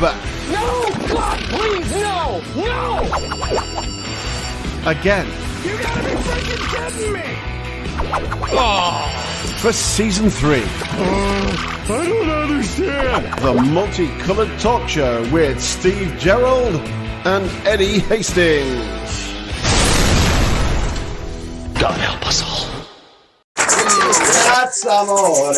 back. No! God, please, no! No! Again. You gotta be freaking kidding me! For season 3. I don't understand. The Multicoloured Talk Show with Steve Gerald and Eddie Hastings. God help us all. That's amore.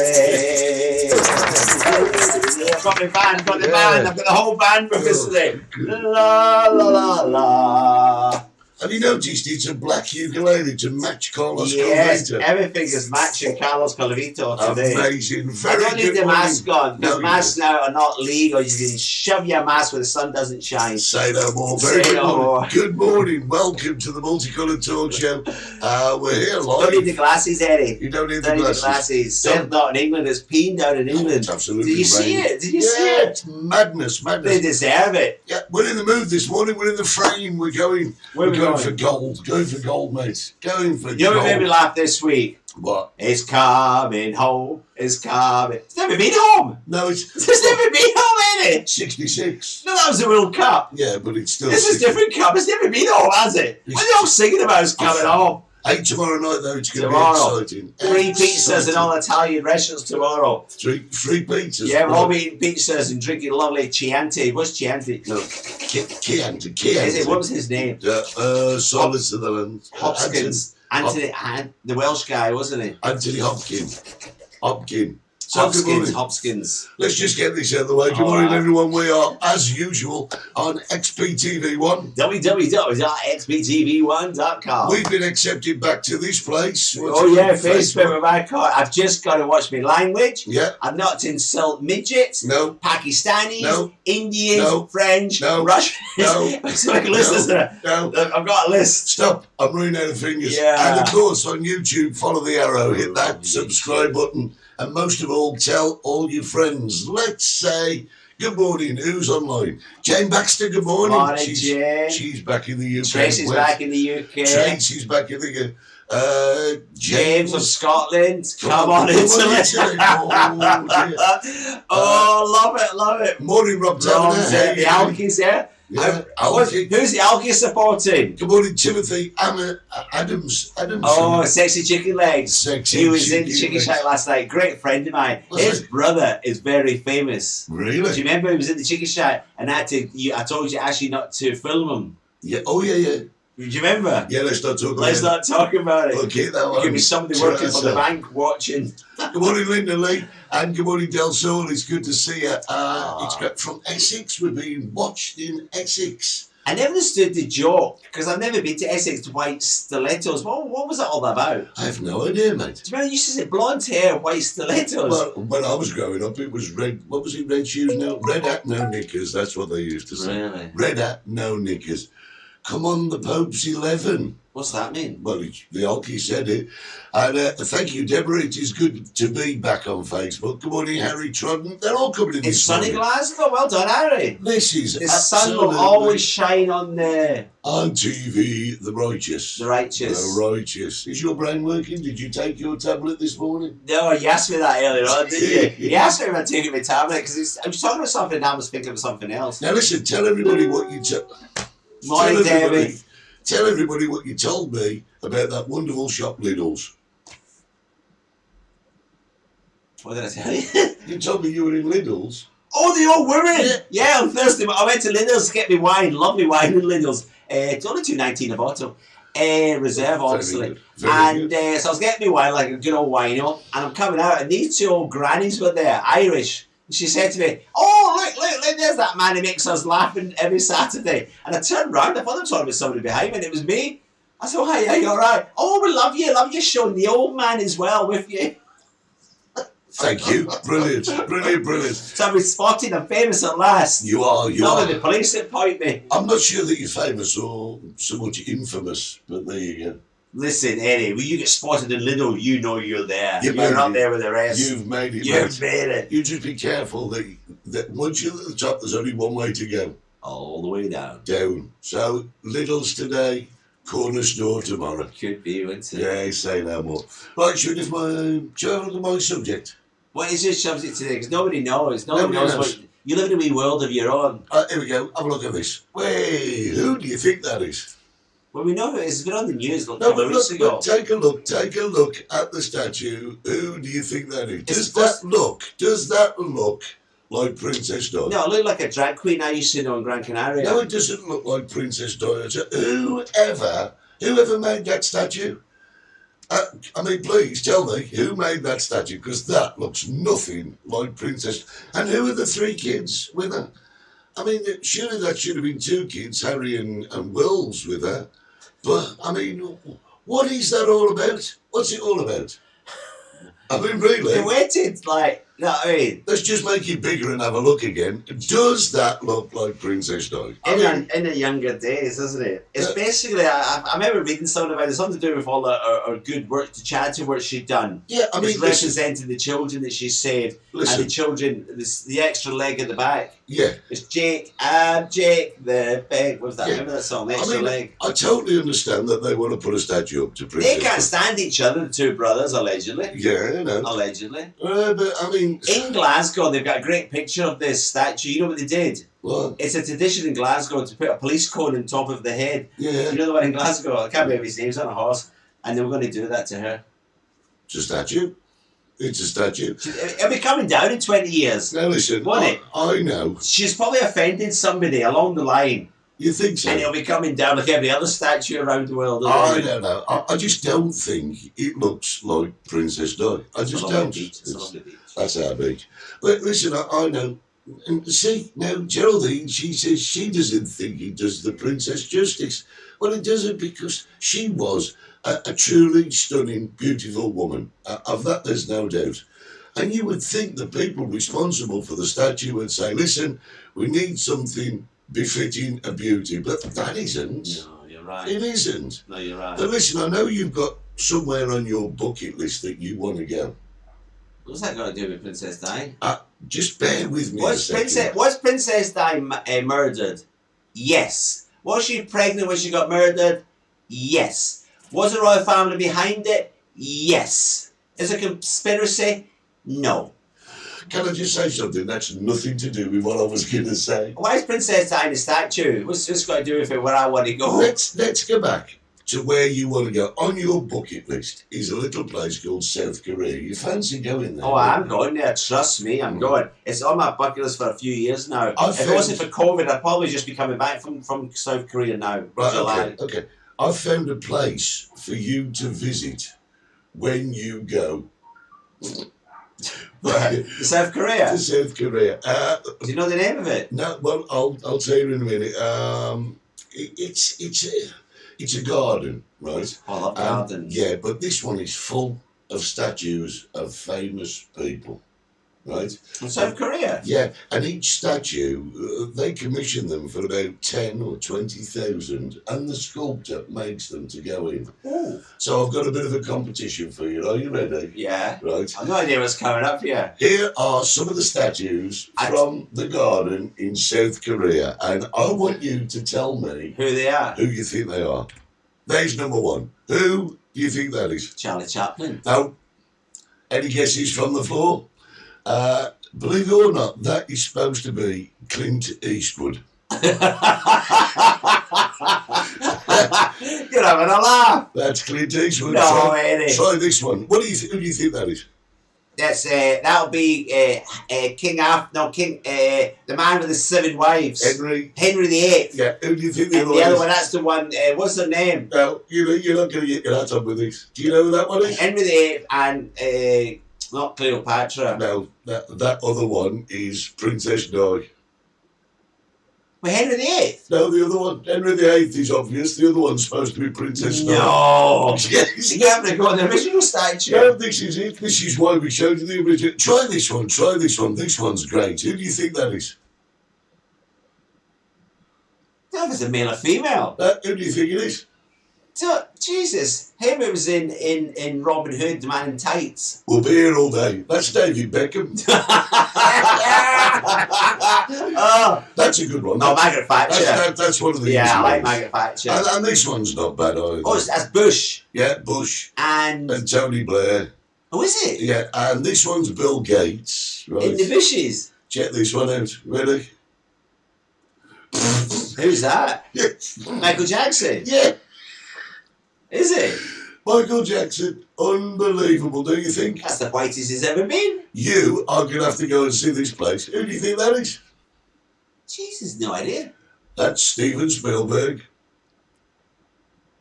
I've got my band, I've got the whole band with us today. La la la la. Have you noticed it's a black ukulele to match Carlos Yes, Calvito? everything is matching Carlos Calvito today. Amazing. I Very don't need good the morning. mask on, because No, masks now are not legal. You can shove your mask where the sun doesn't shine. Say no more. Very Say good no morning. more. Good morning. Welcome to the Multicoloured Talk Show. We're here live. Don't need the glasses, Eddie. You don't need the Don't need the glasses. glasses. Don't. Except not in England. It's peeing down in England. It's absolutely Did you see raining. it? Did you see it? It's madness. They deserve it. Yeah, we're in the mood this morning. We're in the frame. We're going. Where we're we going going? for gold. Going for gold, mate. Going for You know gold. what made me laugh this week? What? It's coming home. It's coming. It's never been home. No, it's It's never been home, ain't it? 66. No, that was the World Cup. Yeah, but it's still. This is 60. different cup. It's never been home, has it? What are you all singing about? It's coming home. 8 tomorrow night though. It's going to be Tomorrow. exciting. 3 pizzas Exciting. in all Italian restaurants tomorrow. Three pizzas. Yeah, we're all eating pizzas and drinking lovely Chianti. What's Chianti? No, Chianti. Is it? What was his name? Solid Sutherland. Hopkins. Anthony, the Welsh guy, wasn't he? Anthony Hopkins. So good morning. Hopkins. Let's just get this out of the way. Good morning, everyone. We are, as usual, on XPTV1. www.xbtv1.com. We've been accepted back to this place. Oh yeah, Facebook with my card. I've just got to watch my language. Yeah. I'm not to insult midgets, No. Pakistanis, No. Indians, No. French, No. Russians. No. So I can list this there. No. Look, I've got a list. Stop. I'm running out of fingers. Yeah. And of course, on YouTube, follow the arrow, hit that subscribe button, and most of all, tell all your friends. Let's say good morning. Who's online? Jane Baxter, good morning. Morning, Jane. She's back in the UK. Tracy's back in the UK. Tracy's back in the UK. James from Scotland. Come on, Italy. Italy. Oh, love it. Morning, Rob Ron's there, Taylor. the Alkies there. Yeah, Who's Alki. the Alkies supporting? Good morning, Timothy Adams. Oh, Sexy Chicken Legs. Sexy He was in Chicken Chicken Legs. Shack last night. Great friend of mine. Was His he? brother is very famous. Really? Do you remember he was in the Chicken Shack and I told you actually not to film him? Yeah. Oh, yeah. Do you remember? Yeah, let's not talk about Let's it. not talk about it. We'll keep that There one. could be somebody to working for the ourselves. bank watching. Good morning, Linda Lee, and good morning, Del Sol. It's good to see you. It's got from Essex. We're being watched in Essex. I never understood the joke because I've never been to Essex to white stilettos. What was that all about? I have no idea, mate. Do you remember you used to say blonde hair, white stilettos? Well, when I was growing up, it was red. What was it? Red shoes, no. Red hat, no knickers. That's what they used to say. Really? Red hat, no knickers. Come on, the Pope's 11. What's that mean? Well, the Alki said it. And thank you, Deborah. It is good to be back on Facebook. Good morning, Harry Trodden. They're all coming in It's this sunny morning. Glasgow. Well done, Harry. This is The sun will absolutely always shine on the on TV, the righteous. righteous. The righteous. Is your brain working? Did you take your tablet this morning? No, you asked me that earlier on, didn't you? You asked me if I'm taking my tablet because I was talking about something and I was thinking of something else. Now listen, tell everybody what you Morning, David. Tell everybody what you told me about that wonderful shop, Lidl's. What did I tell you? You told me you were in Lidl's. Oh, the old women! Yeah, on Thursday, I went to Lidl's to get me wine. Lovely wine in Lidl's. It's only $2.19 a bottle. Reserve, obviously. Very good. So I was getting me wine, like a good old wino, and I'm coming out, and these two old grannies were there, Irish. And she said to me, oh, look, there's that man who makes us laughing every Saturday. And I turned round, I thought I was talking about somebody behind me, and it was me. I said, oh, hi, yeah, you all right? Oh, we love you showing the old man as well with you. Thank you. Brilliant. So I've been spotted, I'm famous at last. You are. Not with the police that point me. I'm not sure that you're famous or so much infamous, but there you go. Listen, Eddie, when you get spotted in Lidl, you know you're there. You You're made not it. there with the rest. You've made it. You've mate. made it. You just be careful that once you're at the top, there's only one way to go. All the way down. Down. So, Lidl's today, corner store tomorrow. Could be, wouldn't it? Yeah, say no more. Right, should I have my subject? What is your subject today? Because nobody knows. Nobody Nobody knows knows. what... You live in a wee world of your own. Here we go. Have a look at this. Wait, who do you think that is? Well, we know who it is. It's been on the news a No, couple but of weeks look, ago. but take a look at the statue. Who do you think that is? It's Does that look like Princess Di? No, it looked like a drag queen I used to know in Gran Canaria. No, it doesn't look like Princess Di. Whoever made that statue? I mean, please tell me who made that statue, because that looks nothing like Princess. And who are the 3 kids with her? I mean, surely that should have been 2 kids, Harry and Will's with her. But, I mean, what is that all about? What's it all about? I mean, really? They waited, like, you know what I mean? Let's just make it bigger and have a look again. Does that look like Princess Di? In the younger days, isn't it? It's basically, I remember reading something about it, something to do with all her good work, the charity work she'd done. Yeah, I mean, it's representing the children that she saved, and the children, the extra leg at the back. Yeah. It's Jake, I'm Jake, the big, what was that? Remember that song, the extra leg? I totally understand that they want to put a statue up to Princess They can't stand each other, the 2 brothers, allegedly. Yeah, I know. Allegedly. But, I mean... In Glasgow, they've got a great picture of this statue. You know what they did? What? It's a tradition in Glasgow to put a police cone on top of the head. Yeah. You know the one in Glasgow? I can't remember his name. He's on a horse. And they were going to do that to her. It's a statue. It's a statue. It'll be coming down in 20 years. Now listen, Won't I know. She's probably offended somebody along the line. You think so? And it'll be coming down like every other statue around the world. I don't know. I just don't think it looks like Princess Di. I just don't. It's along the beach. That's our beach. But listen, I know. And see, now Geraldine, she says she doesn't think it does the princess justice. Well, it doesn't, because she was a truly stunning, beautiful woman. Of that, there's no doubt. And you would think the people responsible for the statue would say, listen, we need something befitting a beauty. But that isn't. No, you're right. It isn't. No, you're right. But listen, I know you've got somewhere on your bucket list that you want to go. What's that got to do with Princess Di? Just bear with me a second. Was Princess Di murdered? Yes. Was she pregnant when she got murdered? Yes. Was the royal family behind it? Yes. Is it a conspiracy? No. Can I just say something? That's nothing to do with what I was going to say. Why is Princess Di in a statue? What's this got to do with it where I want to go? Let's go back to where you want to go. On your bucket list is a little place called South Korea. You fancy going there? Oh, I'm going there. Trust me, I'm going. It's on my bucket list for a few years now. If it wasn't for COVID, I'd probably just be coming back from South Korea now. Right, okay. I've found a place for you to visit when you go. To South Korea? To South Korea. Do you know the name of it? No, well, I'll tell you in a minute. It's a garden, right? I love gardens. Yeah, but this one is full of statues of famous people, right? In South Korea? Yeah, and each statue, they commission them for about 10 or 20,000, and the sculptor makes them to go in. Ooh. So I've got a bit of a competition for you. Are you ready? Yeah. Right. I've no idea what's coming up here. Here are some of the statues from the garden in South Korea, and I want you to tell me who they are. Who you think they are. There's number one. Who do you think that is? Charlie Chaplin. No. Any guesses from the floor? Believe it or not, that is supposed to be Clint Eastwood. You're having a laugh. That's Clint Eastwood. No, it is. Try this one. Who do you think that is? That's that'll be the man with the 7 wives. Henry VIII. Yeah. Who do you think the And other the one other is? one, that's the one. What's her name? No, you're not going to get your hat on with this. Do you know who that one is? Henry VIII and not Cleopatra. No, that other one is Princess Di. Well, Henry VIII. No, the other one, Henry VIII is obvious. The other one's supposed to be Princess Di. No. Yes. You have to go on the original statue. No, this is it. This is why we showed you the original. Try this one. This one's great. Who do you think that is? That was a male or female. Who do you think it is? So, Jesus, him it was in Robin Hood, the man in tights. We'll be here all day. That's David Beckham. Oh, That's a good one. no, Margaret Thatcher. That's one of the Yeah, easy I like ones. Margaret Thatcher. And this one's not bad either. Oh, that's Bush. Yeah, Bush And and Tony Blair. who is it? Yeah, and this one's Bill Gates, right? In the bushes. Check this one out. Ready? Who's that? Yeah. Michael Jackson? Yeah. Is it? Michael Jackson. Unbelievable, don't you think? That's the whitest he's ever been. You are going to have to go and see this place. Who do you think that is? Jesus, no idea. That's Steven Spielberg.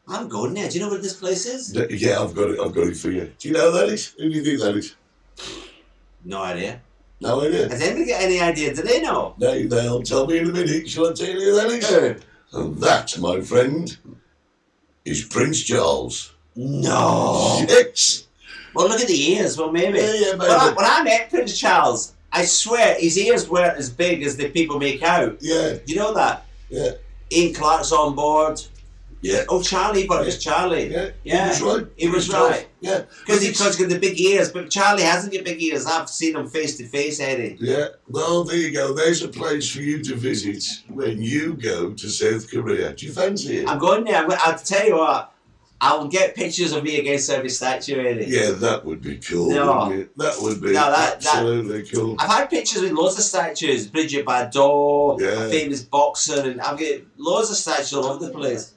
I'm going there. Do you know what this place is? Yeah, I've got it for you. Do you know who that is? Who do you think that is? No idea. No idea. Has anybody got any idea? Do they know? They'll tell me in a minute. Shall I tell you who that is? And that, my friend, is Prince Charles. No. Yes. Well, look at the ears. Well, maybe. Yeah, maybe. When I met Prince Charles, I swear his ears weren't as big as the people make out. Yeah. Do you know that? Yeah. Ian Clark's on board. Yeah. Oh, Charlie, but it was Charlie. Yeah. Yeah. He was right. He was right. Yeah. Because he's got the big ears, but Charlie hasn't got big ears. I've seen him face to face, Eddie. Yeah. Well, there you go. There's a place for you to visit when you go to South Korea. Do you fancy it? I'm going there. I'll tell you what. I'll get pictures of me against every statue, Eddie. Yeah, that would be cool. No. Wouldn't it? That would be absolutely cool. I've had pictures with loads of statues. Bridget Bardot, Yeah. a famous boxer, and I've got loads of statues all over the place.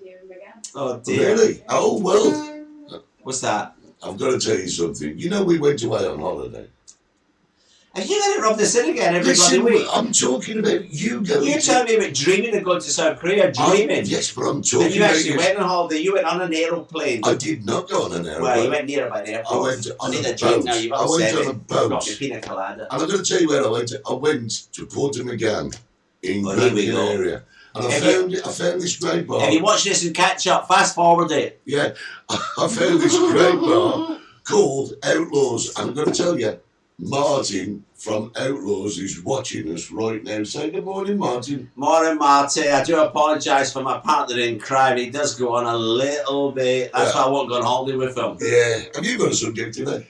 Oh dear. Really? Oh, well, What's that? I've got to tell you something. You know, we went away on holiday. Have you let it rub this in again every bloody Listen, week? I'm talking about you going You tell me about dreaming of going to South Korea, dreaming. Yes, but I'm And talking you about actually went on holiday. You went on an aeroplane. I did not go on an aeroplane. Well, you went near about the airport. I went on need a a drink boat. now. You've I went upset on a me. boat. Got your pina colada. And I'm going to tell you where I went. I went to Portamegan in Oh, here we Gran go. Canaria. And I Have found this great bar. If you watch this and catch up, fast forward it. Yeah, I found this great bar called Outlaws. And I'm going to tell you, Martin from Outlaws is watching us right now. Say good morning, Martin. Morning, Marty. I do apologise for my partner in crime. He does go on a little bit. That's why I won't go on holiday with him. Yeah, have you got a subject today?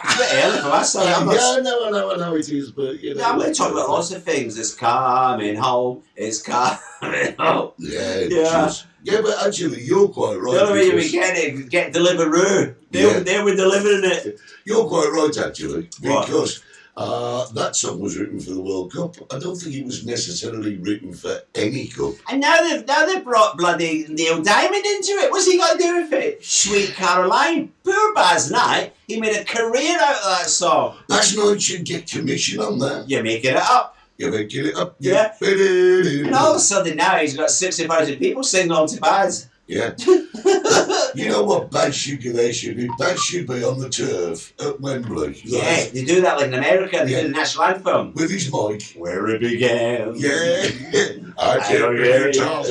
It's a bit early for us. Yeah, I know it is, but you know. I'm going to talk about lots of things. It's coming home. It's coming home. Yeah, Yeah. Yeah, but actually, you're quite right. The only way you because- can get Deliveroo. They were delivering it. You're quite right, actually, What? because that song was written for the World Cup. I don't think it was necessarily written for any cup. And now they've brought bloody Neil Diamond into it. What's he got to do with it? Sweet Caroline. Poor Baz Knight. He made a career out of that song. Last night should get commission on that. You're making it up. You're making it up. Yeah. And And all of a sudden now he's got 60,000 people singing on to Baz. Yeah. You know what Baz should be? Baz should be on the turf at Wembley. Yeah, right? they do that like in America. They Yeah. do the national anthem. With his mic. Where it began. Yeah. I don't can't hear be it. tough.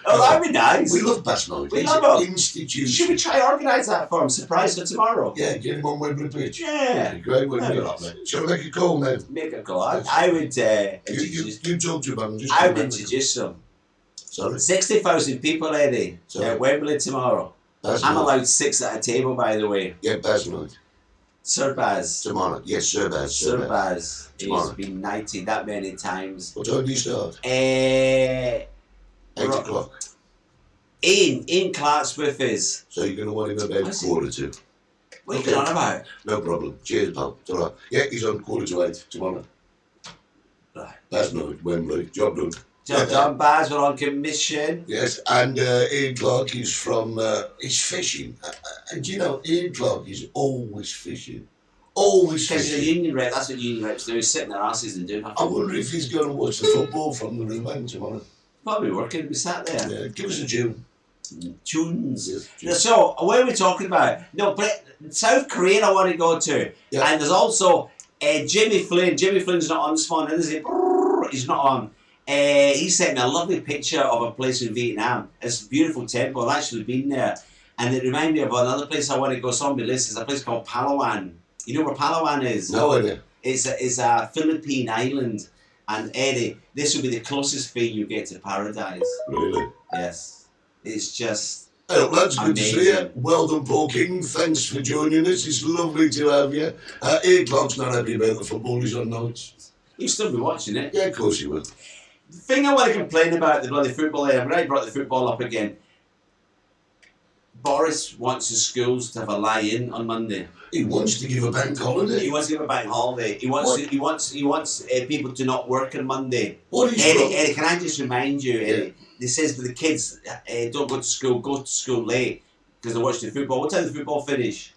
Oh, that'd be nice. We love Baz Knight. We He's love an him. institution. Should we try to organise that for him? Surprise for tomorrow. Yeah, get him on Wembley pitch. Yeah. Great, wouldn't Maybe not, it? Shall I make a call now? Make a call. I would You talk to him, I'm just I would remembering. introduce them. Sorry. 60,000 people, Eddie, Sorry. at Wembley tomorrow. Baz I'm Knight. allowed 6 at a table, by the way. Yeah, Baz Knight. Sir Baz. Tomorrow. Yes, Sir Baz. Sir Baz. He's Tomorrow. been knighted that many times. What time do you start? 8 o'clock. Ian Clark's with us. So you're going to want him about I see. 7:45. What are you going on about? No problem. Cheers, pal. It's all right. Yeah, he's on 7:45 tomorrow. Right. That's not Wembley. Job done. Job done, Baz. We're on commission. Yes, and Ian Clark is from, he's fishing. And you know, Ian Clark is always fishing. Always Because he's a fishing. union rep. That's what union reps do. Sitting their asses and doing I nothing. wonder if he's going to watch the football from the room end tomorrow. Probably working. We sat there. Yeah, give us a tune. Tunes. Yes. So, what are we talking about? No, but South Korea I want to go to. Yeah. And there's also Jimmy Flynn. Jimmy Flynn's not on this morning, is he? He's not on. He sent me a lovely picture of a place in Vietnam. It's a beautiful temple. I've actually been there. And it reminded me of another place I want to go. It's on my list. It's a place called Palawan. You know where Palawan is? No idea. It's a Philippine island. And Eddie, this will be the closest thing you get to paradise. Really? Yes. It's just... Oh, that's good to see you. Amazing. Well done, Paul King. Thanks for joining us. It's lovely to have you. Ian Clark's not happy about the football. He's on nights. You'll still be watching it. Yeah, of course he will. The thing I want to complain about the bloody football, I'm glad I brought the football up again. Boris wants the schools to have a lie-in on Monday. He wants to give a bank holiday. He wants to give a bank holiday. He wants people to not work on Monday. What is wrong? Eddie, can I just remind you, Eddie? This says for the kids, don't go to school late because they're watching the football. What time does the football finish?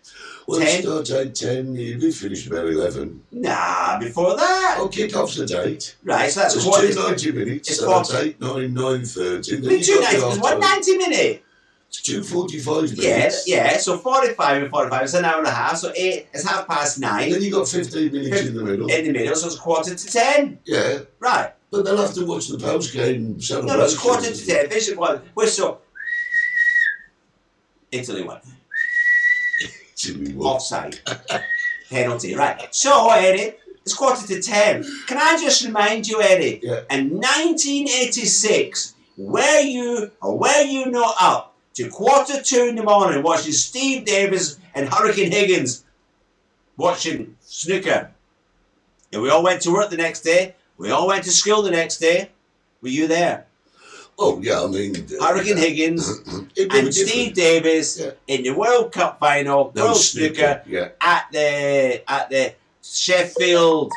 Well, 10? it starts at 10, you'll be finished about 11. Nah, before that. Oh, kick-off's at 8. Right, so that's It's quarter. 90 minutes, It's so that's 8, 9, 9:30. Then It's you've got 290, the it's 1 half-time. 90 minute. It's 2:45 minutes. Yeah, so 45 and 45, it's an hour and a half, so 8, it's 9:30. Then you got 15 minutes in the middle. In the middle, so it's quarter to 10. Yeah, Right. but they'll have to watch the post-game celebration. No, it's quarter to 10. Finish at 1. Whistle. Italy won. Silly what? Offside. Penalty, right. So, Eddie, it's quarter to 10. Can I just remind you, Eddie, Yeah. in 1986, were you not up to 1:45 in the morning watching Steve Davis and Hurricane Higgins watching snooker? And we all went to work the next day. We all went to school the next day. Were you there? Oh, yeah, I mean... Hurricane Higgins It'd be and different. Steve Davis Yeah. in the World Cup final, No World snooker, Snooker, yeah. at the Sheffield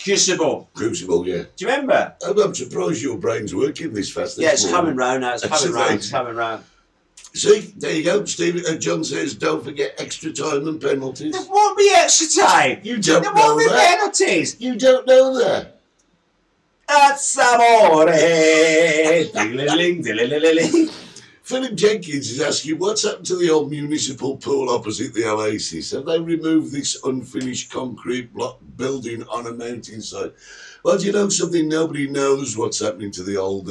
Crucible. Crucible, yeah. Do you remember? I'm surprised your brain's working this fast. Yeah, it's this morning. coming round now. It's That's coming round. amazing. It's coming round. See, there you go. Steve, John says, don't forget extra time and penalties. There won't be extra time. You don't There know won't be that. penalties. You don't know that. That's amore. Diddle-ling, diddle-ling. Philip Jenkins is asking, what's happened to the old municipal pool opposite the Oasis? Have they removed this unfinished concrete block building on a mountainside? Well, do you know something? Nobody knows what's happening to the old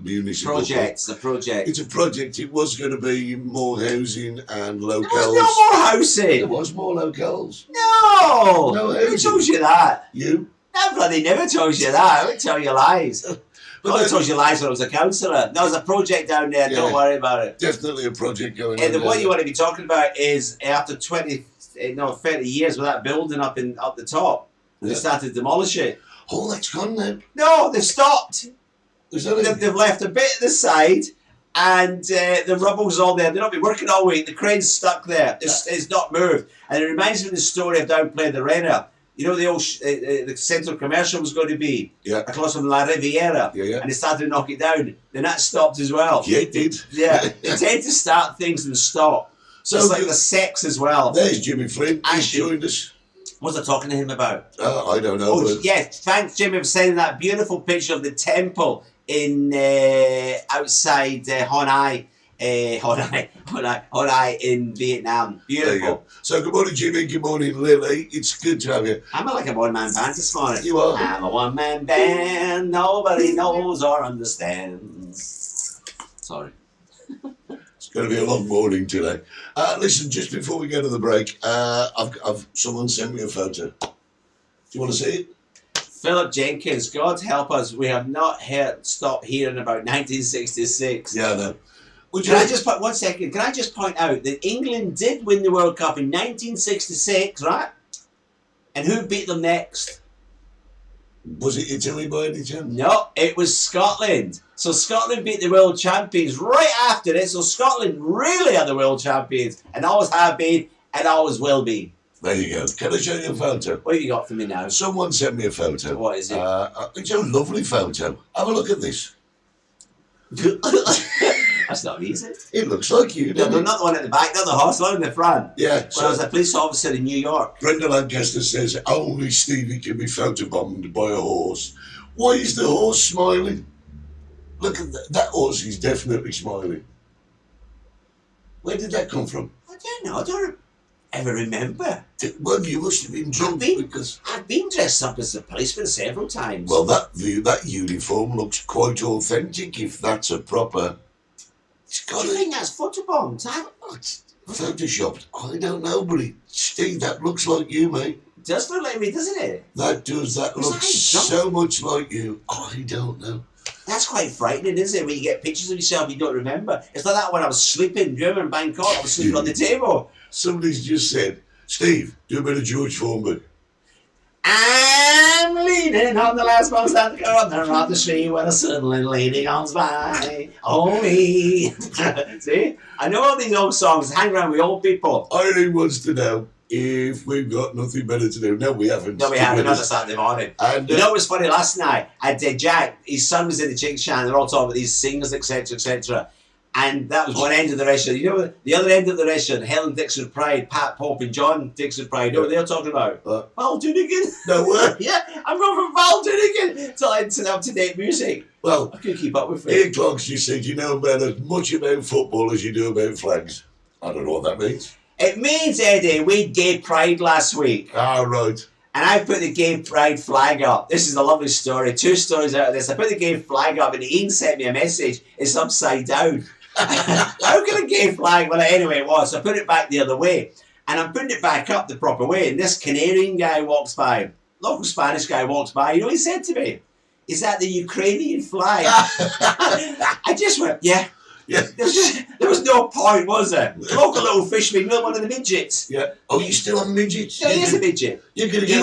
municipal Projects, the project. Pool. It's a project. It was going to be more housing and There was locales. no more There housing. was more locales. No. No Who housing. told you that? You? No, bloody never told you that. I would tell you lies. But I only then- told you lies when I was a councillor. There was a project down there. Don't Yeah. worry about it. Definitely a project going And on. what there. you want to be talking about is after 30 years with that building up the top, they Yeah. started to demolish it. Oh, that's gone now. No, they've stopped. Is that it? They've left a bit at the side, and the rubble's all there. They've not been working all week. The crane's stuck there. It's not moved. And it reminds me of the story of down Play the Renner. You know the old the central commercial was going to be Yeah. across from La Riviera, Yeah, yeah. and they started to knock it down. Then that stopped as well. Yeah, it did. Yeah, they tend to start things and stop. So it's like you- the sex as well. There's Jimmy Flynn. He's Actually- joined us. What was I talking to him about? I don't know. Oh, but yeah, thanks, Jimmy, for sending that beautiful picture of the temple in outside Honai in Vietnam. there you Beautiful. go. So good morning, Jimmy. Good morning, Lily. It's good to have you. I'm like a one-man band this morning. You are. I'm a one-man band. Nobody knows or understands. Sorry. It's going to be a long morning today. Listen, just before we go to the break, someone sent me a photo. Do you want to see it? Philip Jenkins, God help us, we have not stopped hearing about 1966. Yeah, I know. Would you Can I like- just put 1 second? Can I just point out that England did win the World Cup in 1966, right? And who beat them next? Was it Italy by any chance? No, it was Scotland. So Scotland beat the world champions right after it. So Scotland really are the world champions, and always have been, and always will be. There you go. Can I show you a photo? What have you got for me now? Someone sent me a photo. What is it? It's a lovely photo. Have a look at this. That's not easy. It looks like you, No, doesn't they're it? not the one at the back, not the horse, the one in the front. Yeah. When I was a police officer in New York. Brenda Lancaster says only Stevie can be photobombed by a horse. Why is the horse smiling? Look at that. That horse is definitely smiling. Where did that come from? I don't know. I don't ever remember. Well, you must have been drunk because. I've been dressed up as a policeman several times. Well, that uniform looks quite authentic. If that's a proper, it's do got you a. think that's photobombed? It's photoshopped. I don't know, but Steve, that looks like you, mate. It does look like me, doesn't it? That does. That Was looks I drunk? so much like you. I don't know. That's quite frightening, isn't it? When you get pictures of yourself, you don't remember. It's like that when I was sleeping. Do you remember in Bangkok? I was sleeping on the table. Somebody's just said, Steve, do a bit of George Foreman. Ah! I'm leaning on the last box at the corner of the street when a suddenly lady comes by. Oh me. See? I know all these old songs. Hang around with old people. Irene wants to know if we've got nothing better to do. No, we haven't. No, we haven't. Not a Saturday morning. And, you know what was funny last night? I did Jack. His son was in the Chick channel. They're all talking about these singers, etc., etc. And that was one end of the restaurant. You know, the other end of the restaurant, Helen Dixon Pride, Pat Pope and John Dixon Pride. You know what they were talking about? Val Doonigan. No way. Yeah, I'm going from Val Doonigan to up-to-date music. Well, I couldn't keep up with it. Ian Clogs, you said you know about as much about football as you do about flags. I don't know what that means. It means, Eddie, we gay pride last week. Ah, right. And I put the gay pride flag up. This is a lovely story. 2 stories out of this. I put the gay flag up and Ian sent me a message. It's upside down. How can a gay flag? Well, anyway, it was. So I put it back the other way. And I'm putting it back up the proper way. And this Canadian guy walks by. Local Spanish guy walks by. You know what he said to me? Is that the Ukrainian flag? I just went, yeah. Yeah. There was no point, was there? Local little fishman, not one of the midgets. Yeah. Oh, you still on midgets? No, he is a midget. You're going to He get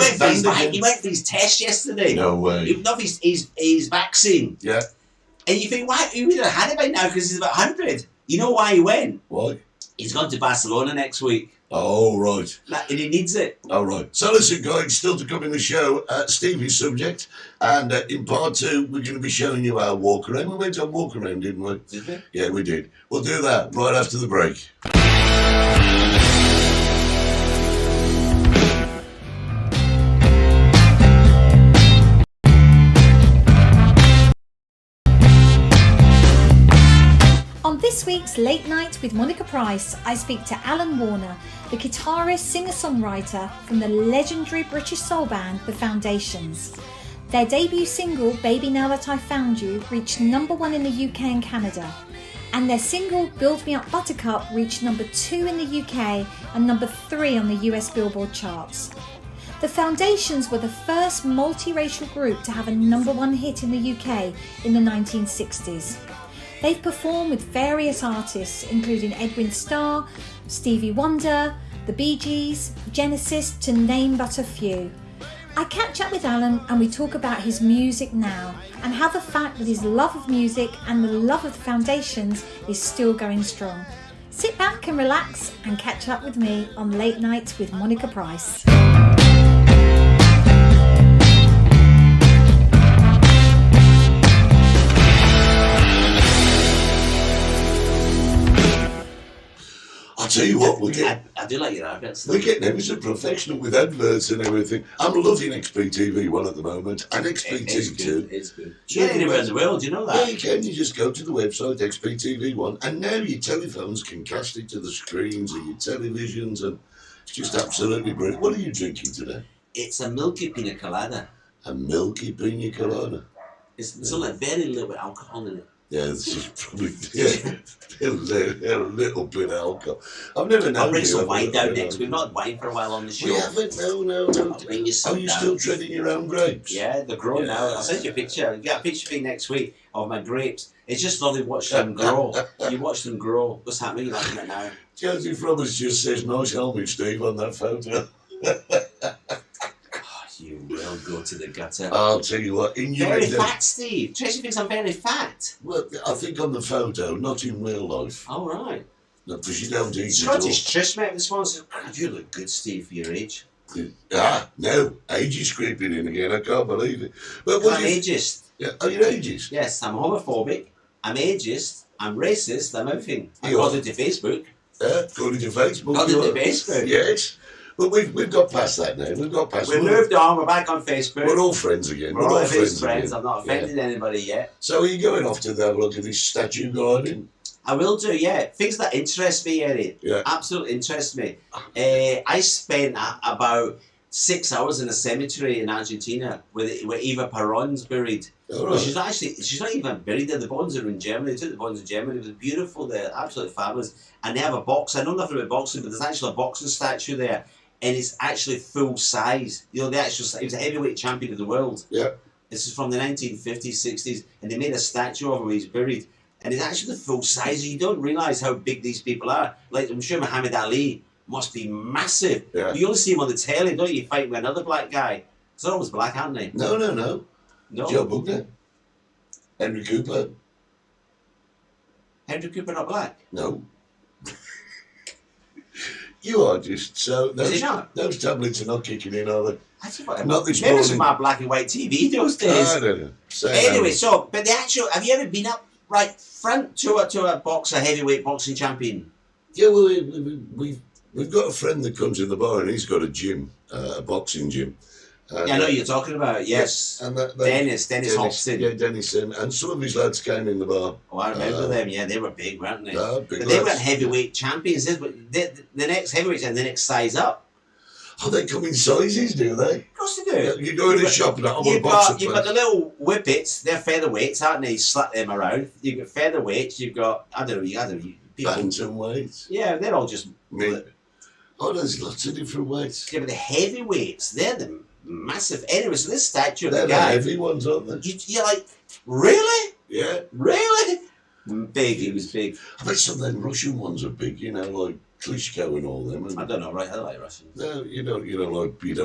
went for his test yesterday. No way. He got his vaccine. Yeah. And you think, why? He would have had it by now because he's about 100. You know why he went? Why? He's gone to Barcelona next week. Oh, right. And he needs it. Oh, right. So listen, guys, still to come in the show, Stevie's subject. And in part 2, we're going to be showing you our walk around. We went on walk around, didn't we? Did we? Yeah, we did. We'll do that right after the break. On this week's Late Night with Monica Price, I speak to Alan Warner, the guitarist, singer-songwriter from the legendary British soul band The Foundations. Their debut single, Baby Now That I Found You, reached #1 in the UK and Canada. And their single, Build Me Up Buttercup, reached #2 in the UK and #3 on the US Billboard charts. The Foundations were the first multiracial group to have a #1 hit in the UK in the 1960s. They've performed with various artists, including Edwin Starr, Stevie Wonder, the Bee Gees, Genesis, to name but a few. I catch up with Alan and we talk about his music now and how the fact that his love of music and the love of the Foundations is still going strong. Sit back and relax and catch up with me on Late Night with Monica Price. I'll tell you what, I do like your adverts. we're getting ever so professional with adverts and everything. I'm loving XPTV1 at the moment, and XPT2. It's good. You get anywhere in the world, you know Yeah, that? you can. You just go to the website, XPTV1, and now your telephones can cast it to the screens of your televisions, and it's just absolutely brilliant. What are you drinking today? It's a milky pina colada. A milky pina colada. It's only very little bit alcohol in it. Yeah, this is probably a little bit of alcohol. I've never known. I'll bring some you wine have down it. next. We've not had wine for a while on the show. We haven't. No. I'll bring you some Are you down. still treading your own grapes? Yeah, they're growing now. I'll send you a picture. I'll get a picture for you next week of my grapes. It's just lovely to watch them grow. You watch them grow. What's happening? You're liking it now. Josie Roberts just says, nice helmet, Steve, on that photo. You will go to the gutter. I'll tell you what, in your Very fat, Steve. Tracy thinks I'm very fat. Well, I think on the photo, not in real life. All right. No, because you don't eat Scottish Trish, mate, this one says, God, you look good, Steve, for your age. it all. No, age is creeping in again, I can't believe it. But what I'm do you- ageist. Yeah, are you ageist? Yes, I'm homophobic. I'm ageist. I'm racist. I'm everything. You are. According to Facebook. According to Facebook. According you to are. Facebook. Yes. But we've got past that now. We've got past We've moved on. We're back on Facebook. We're all friends again. We're all friends friends. again. I've not offended anybody yet. So are you going off to have a look at this statue garden? I will do, yeah. Things that interest me, Eddie. Yeah. Absolutely interest me. I spent about 6 hours in a cemetery in Argentina where Eva Perón's buried. All Well, right. she's not even buried there. The bones are in Germany. They took the bones in Germany. It was beautiful there, absolutely fabulous. And they have a box. I know nothing about boxing, but there's actually a boxing statue there, and it's actually full size. You know, he was a heavyweight champion of the world. Yeah. This is from the 1950s, 60s, and they made a statue of him where he's buried, and it's actually full size. You don't realise how big these people are. Like, I'm sure Muhammad Ali must be massive. Yeah. You only see him on the telly, don't you? Fighting with another black guy. They're always black, aren't they? No. No. Joe Bugner. Henry Cooper. Henry Cooper not black? No. You are just so... Is he not? Those tablets are not kicking in, are they? I just thought Not this maybe it's morning. my black and white TV those days. I don't know. Say Anyway, no. so, but the actual, have you ever been up right front to a boxer, heavyweight boxing champion? Yeah, well, we've got a friend that comes in the bar and he's got a gym, a boxing gym. And, Yeah, I know you're talking about, yes. And Dennis Hobson. Yeah, Dennis. And some of his lads came in the bar. Oh, I remember them, yeah, they were big, weren't they? Big But they lads. weren't heavyweight champions, the next heavyweights and the next size up. Oh, they come in sizes, do they? Of course they do. Yeah, you go in the shop and I want a You've boxer. got the little whippets, they're featherweights, aren't they? You slap them around. You've got featherweights, you've got, I don't know, people. Bantamweights. Yeah, they're all just... Oh, there's lots of different weights. Yeah, but the heavyweights, they're the massive... Anyway, so this statue of They're the the guy... heavy ones, aren't they? You're like, really? Yeah. Really? Big, he was big. I bet some of them Russian ones are big, you know, like Klitschko and all them. And I don't know, right? I like Russians. no, you don't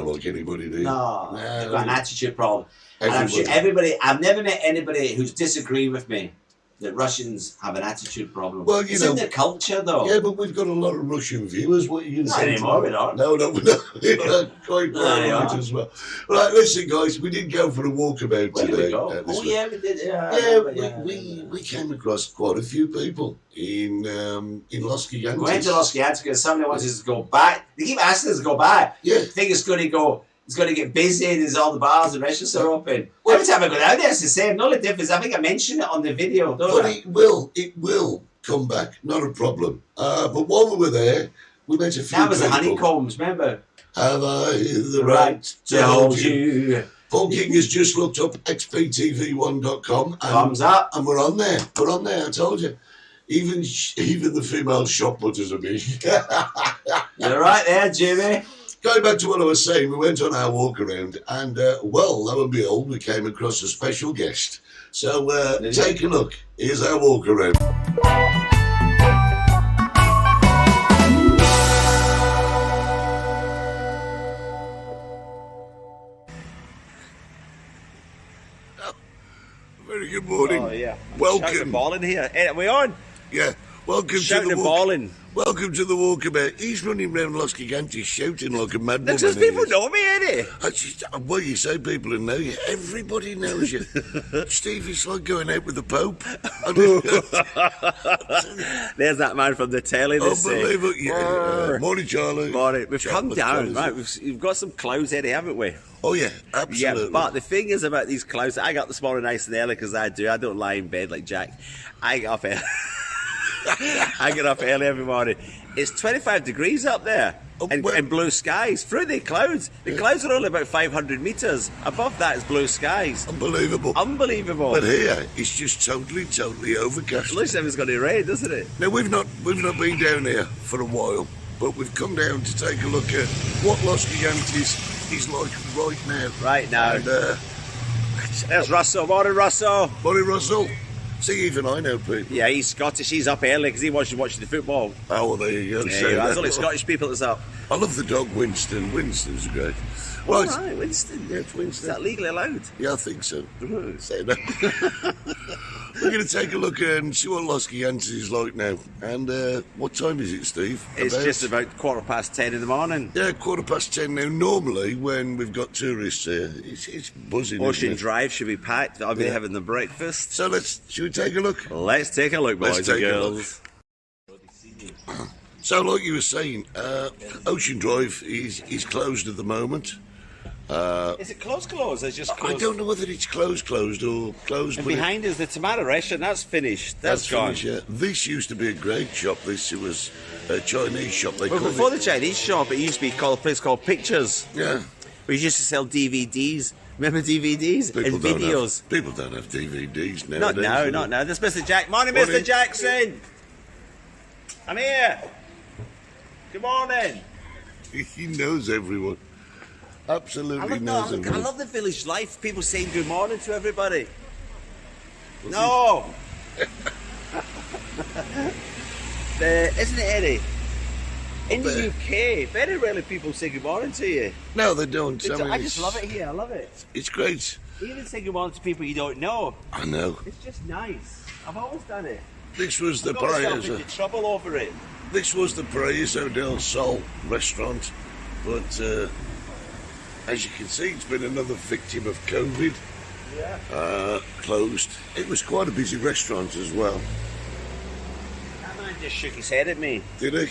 like anybody, do you? No, No, they've got an attitude problem. And I'm sure Everybody. I've never met anybody who's disagreed with me that Russians have an attitude problem. Well, it's in their culture, though. Yeah, but we've got a lot of Russian viewers. What are you going to Not say? anymore, we don't. No, we're not. Quite No, they right are. as well. Right, listen, guys, we did go for a walkabout Where did today. we go? this Oh, week. yeah, we did. We came across quite a few people in Los Gigantes. We went to Los Gigantes because somebody wants us to go back. They keep asking us to go back. Yeah. I think it's going to go. It's going to get busy and there's all the bars and restaurants are open. Every time I go down there, it's the same. The only difference, I think I mentioned it on the video, don't But I? it will come back, not a problem. But while we were there, we met a few That was the people. honeycombs, remember? Have I the Right right to hold you. Paul King has just looked up xptv1.com and, Thumbs up. and we're on there. We're on there, I told you. Even the female shop putters are big. You're right there, Jimmy. Going back to what I was saying, we went on our walk around and, well, lo and behold, we came across a special guest. So take a look. Here's our walk around. Very good morning. Oh, yeah. Welcome. Shouting ball in here. Are we on? Yeah. Welcome Shouting to the and balling. Welcome to the walkabout. He's running round Los Gigantes shouting like a madman. Look, does people know me, Eddie? Well, you say people who know you. Everybody knows you. Steve, it's like going out with the Pope. There's that man from the telly. Unbelievable. Yeah. Morning, Charlie. Morning. We've come Charlie down, Charlie's right? it. We've got some clothes, Eddie, haven't we? Oh, yeah, absolutely. Yeah, but the thing is about these clothes, I got this morning nice and early because I don't lie in bed like Jack. I get up early. I get up early every morning. It's 25 degrees up there and blue skies through the clouds. The clouds are only about 500 metres. Above that is blue skies. Unbelievable. Unbelievable. But here, it's just totally overcast. Looks like it's going to rain, doesn't it? Now, we've not been down here for a while, but we've come down to take a look at what Los Gigantes is like right now. Right now. And, There's Russell. Morning, Russell. Morning, Russell. See, even I know people. Yeah, he's Scottish. He's up early because he wants to watch the football. Oh, well, there you go. Yeah, So there's that- only Scottish people that's up. I love the dog Winston. Winston's great. All Right. right, Winston. Yeah, it's Winston. Is that legally allowed? Yeah, I think so. Say that. We're going to take a look and see what Los Gigantes is like now. And what time is it, Steve? It's just about 10:15 in the morning. Yeah, 10:15 now. Normally, when we've got tourists here, it's buzzing. Ocean isn't it? Drive should be packed. I'll be Yeah. having the breakfast. So should we take a look? Let's take a look, boys Let's and take a girls. So, like you were saying, Ocean Drive is closed at the moment. Is it closed? It's just closed. I don't know whether it's closed or closed. And but behind us, the tomato restaurant, that's finished. That's gone. finished, yeah. This used to be a great shop. It was a Chinese shop. They Well, called before it. the Chinese shop, it used to be called a place called Pictures. Yeah. We used to sell DVDs. Remember DVDs and videos? People don't have DVDs now. Not now, not now. There's Mr. Jack. Morning, Morning. Mr. Jackson. I'm here. Good morning. He knows everyone. Absolutely knows I everyone. love the village life. People saying good morning to everybody. No. Isn't it, Eddie? In the UK, very rarely people say good morning to you. No, they don't. I just love it here. I love it. It's great. Even say good morning to people you don't know. I know. It's just nice. I've always done it. This was the I got myself Paraíso. into trouble over it. This was the Paraíso del Sol restaurant, but as you can see, it's been another victim of COVID. Yeah. Closed. It was quite a busy restaurant as well. That man just shook his head at me. Did he?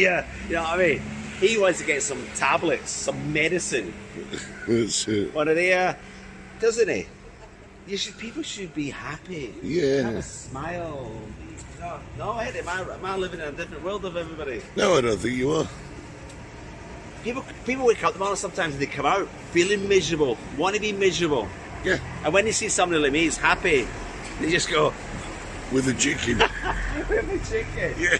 Yeah, you know what I mean? He wants to get some tablets, some medicine. It's, One of the, doesn't he? People should be happy. Yeah. Have a smile. No, am I living in a different world of everybody? no, I don't think you are. People wake up in the morning sometimes and they come out feeling miserable, want to be miserable. Yeah. And when they see somebody like me who's happy, they just go, With a chicken. with me chicken. Yeah.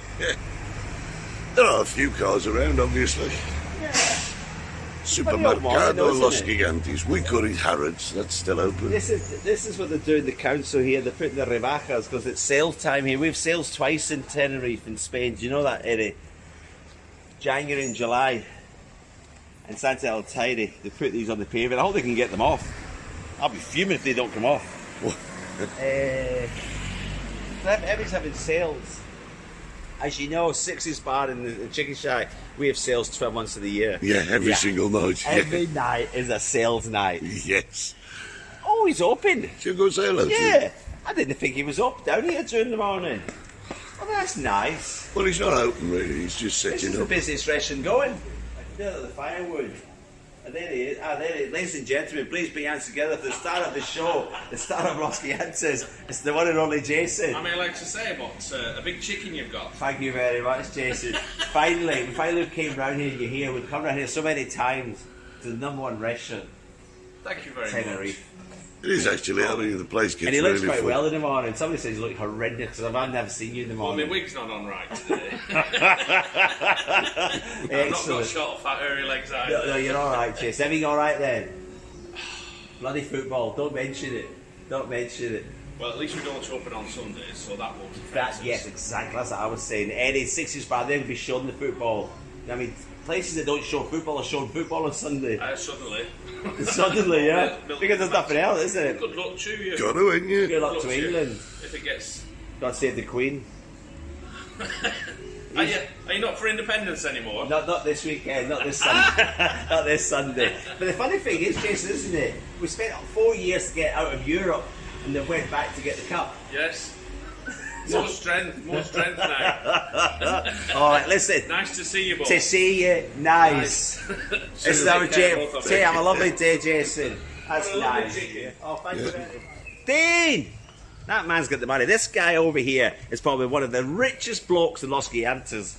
There are a few cars around, obviously. Supermercado isn't Los it? Gigantes. We call it Harrods. That's still open. This is what they're doing, the council here. They're putting the rebajas because it's sales time here. We have sales twice in Tenerife in Spain. Do you know that, Eddie? January and July. And Santa El Taire, they put these on the pavement. I hope they can get them off. I'll be fuming if they don't come off. Everybody's having sales. As you know, Six's Bar in the Chicken Shack, we have sales 12 months of the year. Yeah, every single night. Yeah. Every night is a sales night. Yes. Oh, he's open. Shall we go say hello to him? Yeah. I didn't think he was up down here during the morning. Oh, that's nice. Well, he's not open really. He's just This is setting the up. busiest restaurant going. There, the firewood. And there he is. There he is. Ladies and gentlemen, please put your hands together for the star of the show, the star of Los Gigantes. It's the one and only Jason. I mean, like to say, but a big chicken you've got. Thank you very much, Jason. we finally came round here. You're here. We've come round here so many times to the #1 restaurant, Thank you very Tenerife. It is actually. I mean, the place gets And he looks really quite full. well in the morning. Somebody says you look horrendous because I've never seen you in the Well, my morning. wig's not on right today. I've not got Excellent. short, fat, hairy legs either. No, you're all right, Jason. Everything all right then? Bloody football. Don't mention it. Don't mention it. Well, at least we don't open on Sundays, so that won't affect That, us. yes, exactly. That's what I was saying. Any Sixers bar, they'll be showing the football. I mean, places that don't show football are showing football on Sunday. Suddenly. Suddenly, yeah. Milk Because there's nothing else, is it? Good luck to you. Got to, ain't you? Good luck Good to luck you. England. If it gets... God save the Queen. Are you not for independence anymore? Not this weekend, not this Sunday. Not this Sunday. But the funny thing is, Jason, isn't it? We spent 4 years to get out of Europe and then went back to get the cup. Yes. More strength now. All right, listen. Nice to see you both. To see you, nice. It's Take our care, Jim. both of you. Have a lovely day, Jason. That's Have a lovely nice. chicken. Oh, thank you very much. Dean! That man's got the money. This guy over here is probably one of the richest blokes in Los Gigantes.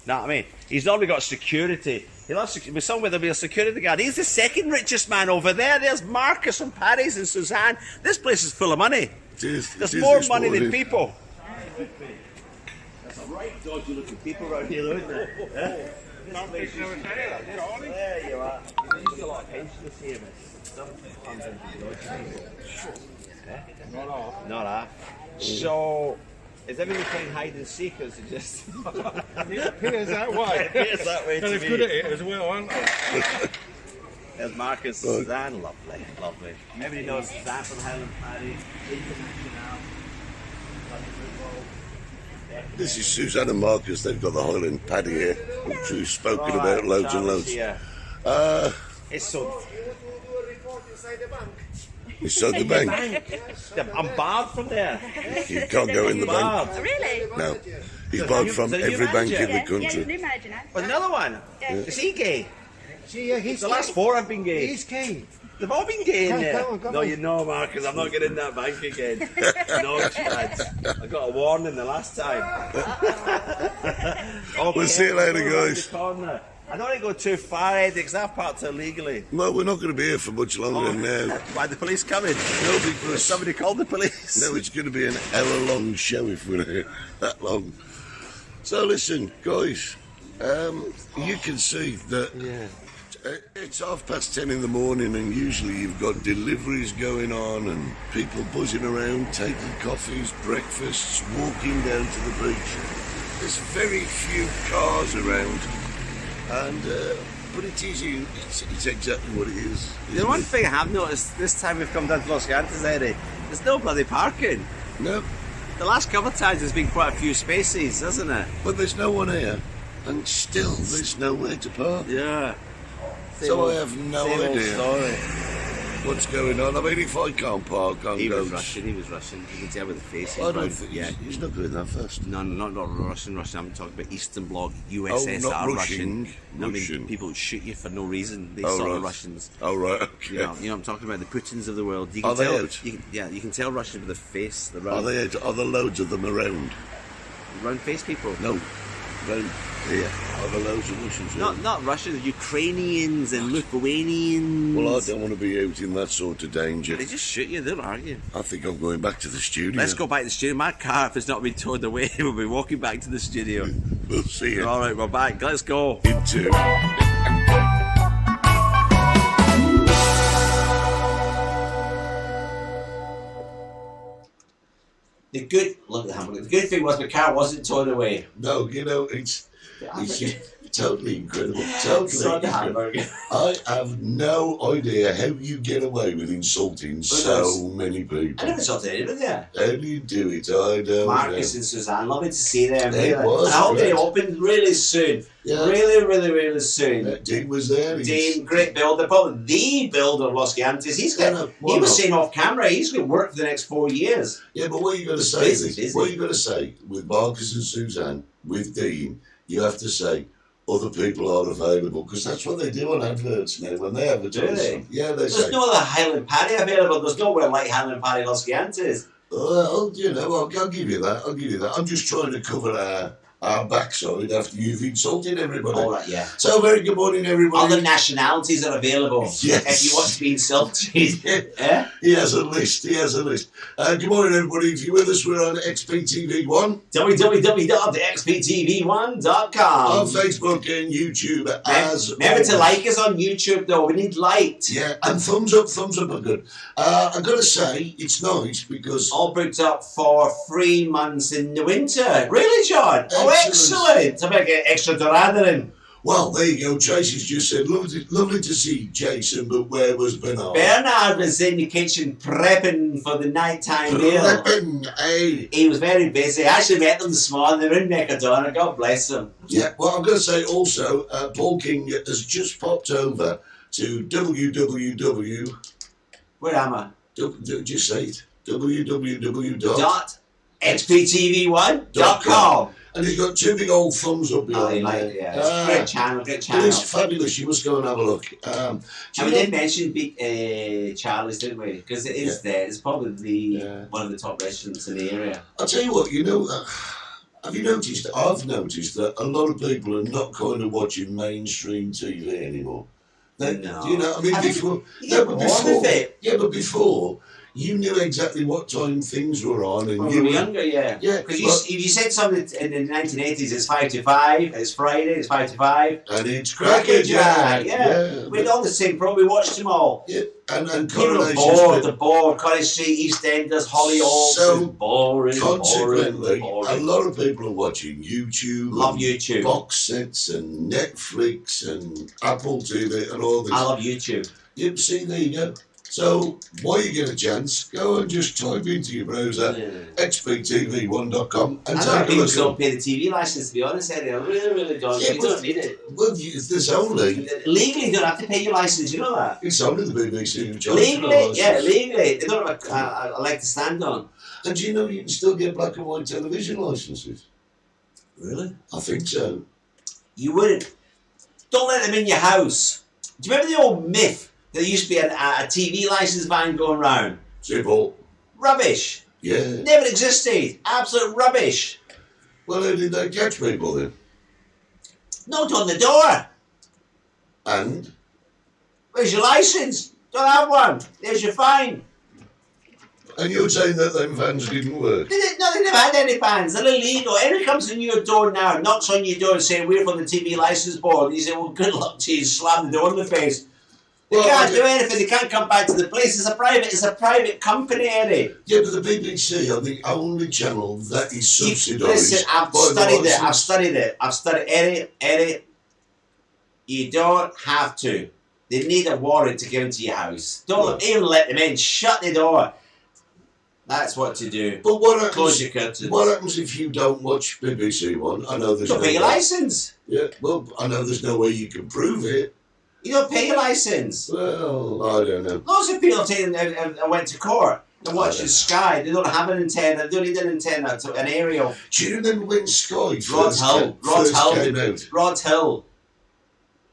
Know what I mean? He's normally got security. He loves with somewhere there'll be a security guard. He's the second richest man over there. There's Marcus from Paris and Suzanne. This place is full of money. There's more money than people. That's a right dodgy looking people around here, isn't there? There you are. You used to get a lot of pensioners here, Not off. So, is everyone playing hide and seek, or is it just... It appears that way. It appears that way And to it's me. good at it as well, aren't they? There's Marcus, Suzanne, lovely, lovely. Everybody knows Suzanne from Highland Party, International, lovely football. This is Suzanne and Marcus. They've got the Highland Paddy here, which we've spoken about loads and loads. It's so... Inside the bank. I'm barred from there. You can't go in the bank. Barred. Really? No. He's barred from So you every bank manager? in the Yeah, new country. manager now. But another one. Is he gay? See, yeah, he's The last 4 have been gay. He's key. They've all been gay in Come there. on, come No, on. you know, Marcus, I'm not getting in that bank again. No chance. I got a warning the last time. We'll see you later, guys. I don't want to go too far, Eddie, because I've parked illegally. Well, we're not going to be here for much longer now. Why the police coming? No, because Somebody called the police. no, it's going to be an hour-long show if we're here that long. So listen, guys, you can see that it's 10:30 in the morning, and usually you've got deliveries going on and people buzzing around, taking coffees, breakfasts, walking down to the beach. there's very few cars around, and but it's exactly what it is. The one thing I have noticed this time we've come down to Los Angeles, Eddie, there's no bloody parking. No, The last couple of times there's been quite a few spaces, hasn't there? but there's no one here, and still there's nowhere to park. Yeah. So I have no same old idea story. what's going on. I mean, if I can't park, I'm He was going. rushing. You can tell with the face. I don't think he's not going that fast. No, not rushing. I'm talking about Eastern Bloc USSR not Russian. rushing. I mean, Russian. people shoot you for no reason. These Oh, sort of right. Russians. Oh, right, okay. You know what I'm talking about, the Putins of the world. You Are can they tell. out? You can tell Russians with the face. The Are there loads of them around? round face people. No. Round here. Are there loads of Russians around? Not Russians, Ukrainians and Lithuanians. Well, I don't want to be out in that sort of danger. They just shoot you. They don't argue. I think I'm going back to the studio. Let's go back to the studio. My car, if it's not been towed away, we'll be walking back to the studio. We'll see you. All right, we're back. Let's go. Into. The good thing was the car wasn't towed away. No, you know, it's just totally incredible. Totally Son incredible. hamburger. I have no idea how you get away with insulting so many people. I never saw anyone there. How do you do it? I don't Marcus know. and Suzanne, lovely to see them. It Really. was And I hope they great. open really soon. Yeah. Really, really, really soon. Dean was there. Dean, great builder, probably the builder of Los Gigantes. Why He was not? saying off camera, he's going to work for the next 4 years. Yeah, but what are you going to He's say? busy. What are you going to say with Marcus and Suzanne, with Dean? You have to say other people are available, because that's what they do on adverts now when they advertise. Do they? them. Yeah, they There's say. no other Highland Paddy available. There's nowhere like Highland Paddy Los Gigantes. Well, you know, I'll give you that. I'll give you that. I'm just trying to cover our backside after you've insulted everybody. All right, yeah. So, very good morning, everybody. Other nationalities are available. Yes. If you want to be insulted. Yeah? He has a list. Good morning, everybody. If you're with us, we're on XPTV1 www.xptv1.com. on Facebook and YouTube. As Remember to always. like us on YouTube, though. We need liked. Yeah, and thumbs up are good. I've got to say, it's nice because All booked up for 3 months in the winter. Really, John? Oh, excellent. I better get extra dorada in. well, there you go. Tracy's just said, lovely to see Jason, but where was Bernard? Bernard was in the kitchen prepping for the nighttime meal. Hey. He was very busy. I actually met them this morning. They were in Mercadona. God bless them. Yeah, well, I'm going to say also, Paul King has just popped over to www. Where am I? Just say it. www. .xptv1.com. And he's got 2 big old thumbs up Oh, behind you like there. it, yeah. It's great channel, great It channel. is fabulous. You must go and have a look. Do And you we know- did mention Charlie's, didn't we? Because it is there. It's probably one of the top restaurants in the area. I'll tell you what, you know, have you noticed, I've noticed that a lot of people are not kind of watching mainstream TV anymore. No. Do you know, I mean, I think before, you get bored with it. but before, you knew exactly what time things were on. And When you we were were younger, yeah. Yeah, Because well- if you said something in the 1980s, it's 5 to 5, it's Friday, it's 5 to 5. And it's Cracker Jack, Yeah. We'd all the same program, we watched them all. Yeah, and People are Coronation bored, Street. they're bored. Cottage Street, EastEnders, Hollyoaks, So, it's boring, Consequently, boring. a lot of people are watching YouTube. Love and YouTube. Box sets and Netflix and Apple TV and all this. I love YouTube. You see, there you go. So, while you get a chance, go and just type into your browser xptv1.com and I take know a people look still at pay the TV license, to be honest, Eddie. I really, really don't. Yeah, You but- don't need it. Well, there's only, Legally, you don't have to pay your license, you know that? it's only the BBC who charge Legally, yeah, license. legally. They don't have a leg to stand on. And do you know you can still get black and white television licenses? Really? I think so. You wouldn't. Don't let them in your house. Do you remember the old myth that there used to be a TV license van going round? Simple. Rubbish. Yeah. Never existed. Absolute rubbish. Well, how did they catch people then? Note on the door. And? Where's your license? Don't have one. There's your fine. And you're saying that them vans didn't work? No, they never had any vans. They're illegal. Anyone comes to your door now, knocks on your door and saying, we're from the TV license board. And you say, well, good luck to you. Slam the door in the face. They Well, can't do anything. They can't come back to the place. It's a private company, Eddie. Yeah, but the BBC are the only channel that is subsidised. Listen, I've by the studied it. licence. I've studied Eddie. You don't have to. They need a warrant to get into your house. Don't even let them in. Shut the door. That's what to do. But what happens? Close your curtains. What happens if you don't watch BBC One? I know there's Don't pay your way. license. Yeah, well, I know there's no way you can prove it. You don't pay your license. Well, I don't know. Lots of people went to court and watched the Sky. They don't have an antenna. They don't need an antenna. It's an aerial. Do you remember when Sky Rod first Hull. came out? Rod Hull.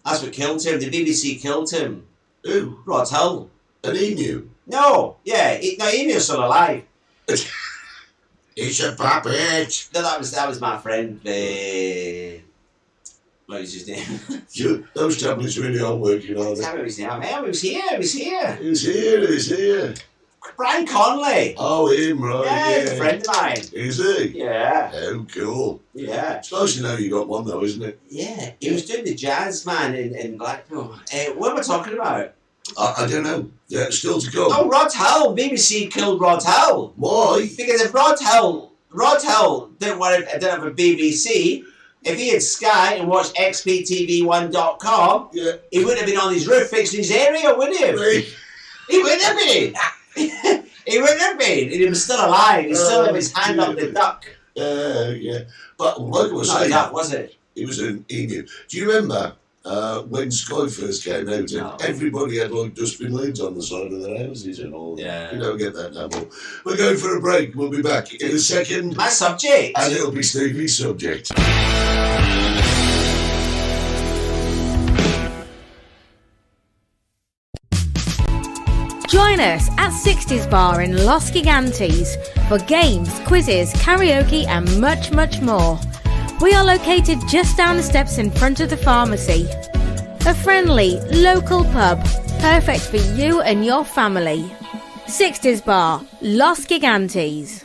That's what killed him. The BBC killed him. Who? Rod Hull. And he knew. No, yeah, he knew still alive. It's a puppet. No, that was my friend. What was his name? Those tablets really aren't working, are I they? can't remember his name. He was here. He's here. Brian Conley. Oh, him, right. Yeah, he's a friend of mine. Is he? Yeah. Oh, cool. Yeah. It's nice to know you got one, though, isn't it? Yeah. He was doing the jazz man in Blackpool. What am I talking about? I don't know. Yeah, still to come. Oh, Rod Hull. BBC killed Rod Hull. Why? Because if Rod Hull didn't have a BBC, if he had Sky and watched xptv1.com, Yeah. he wouldn't have been on his roof fixing his area, would he? Hey. He wouldn't have been. He wouldn't have been. He was still alive. He still had his hand up the duck. Yeah. But like I was Not a saying, duck, was it? it was an emu. Do you remember when Sky first came out No. and everybody had like dustbin lids on the side of their houses and all? Yeah. You don't get that no more. We're going for a break. We'll be back in a second. My subject. And it'll be Stevie's subject. Join us at 60s Bar in Los Gigantes for games, quizzes, karaoke and much, much more. We are located just down the steps in front of the pharmacy. A friendly, local pub, perfect for you and your family. 60s Bar, Los Gigantes.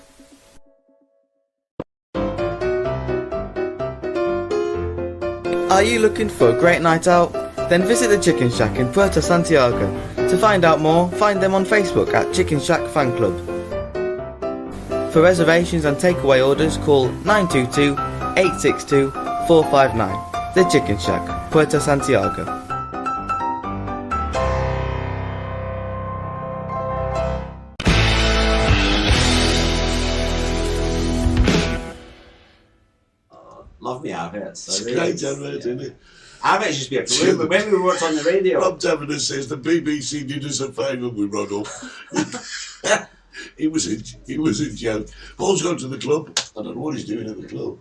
Are you looking for a great night out? Then visit the Chicken Shack in Puerto Santiago. To find out more, find them on Facebook at Chicken Shack Fan Club. For reservations and takeaway orders, call 922-862-459. The Chicken Shack, Puerto Santiago. Love me adverts. It's a great advert, isn't it? Adverts used to be a career, when we worked on the radio. Rob Taverner says the BBC did us a favour with Ronald. It was a joke. Paul's gone to the club. I don't know what he's doing at the club.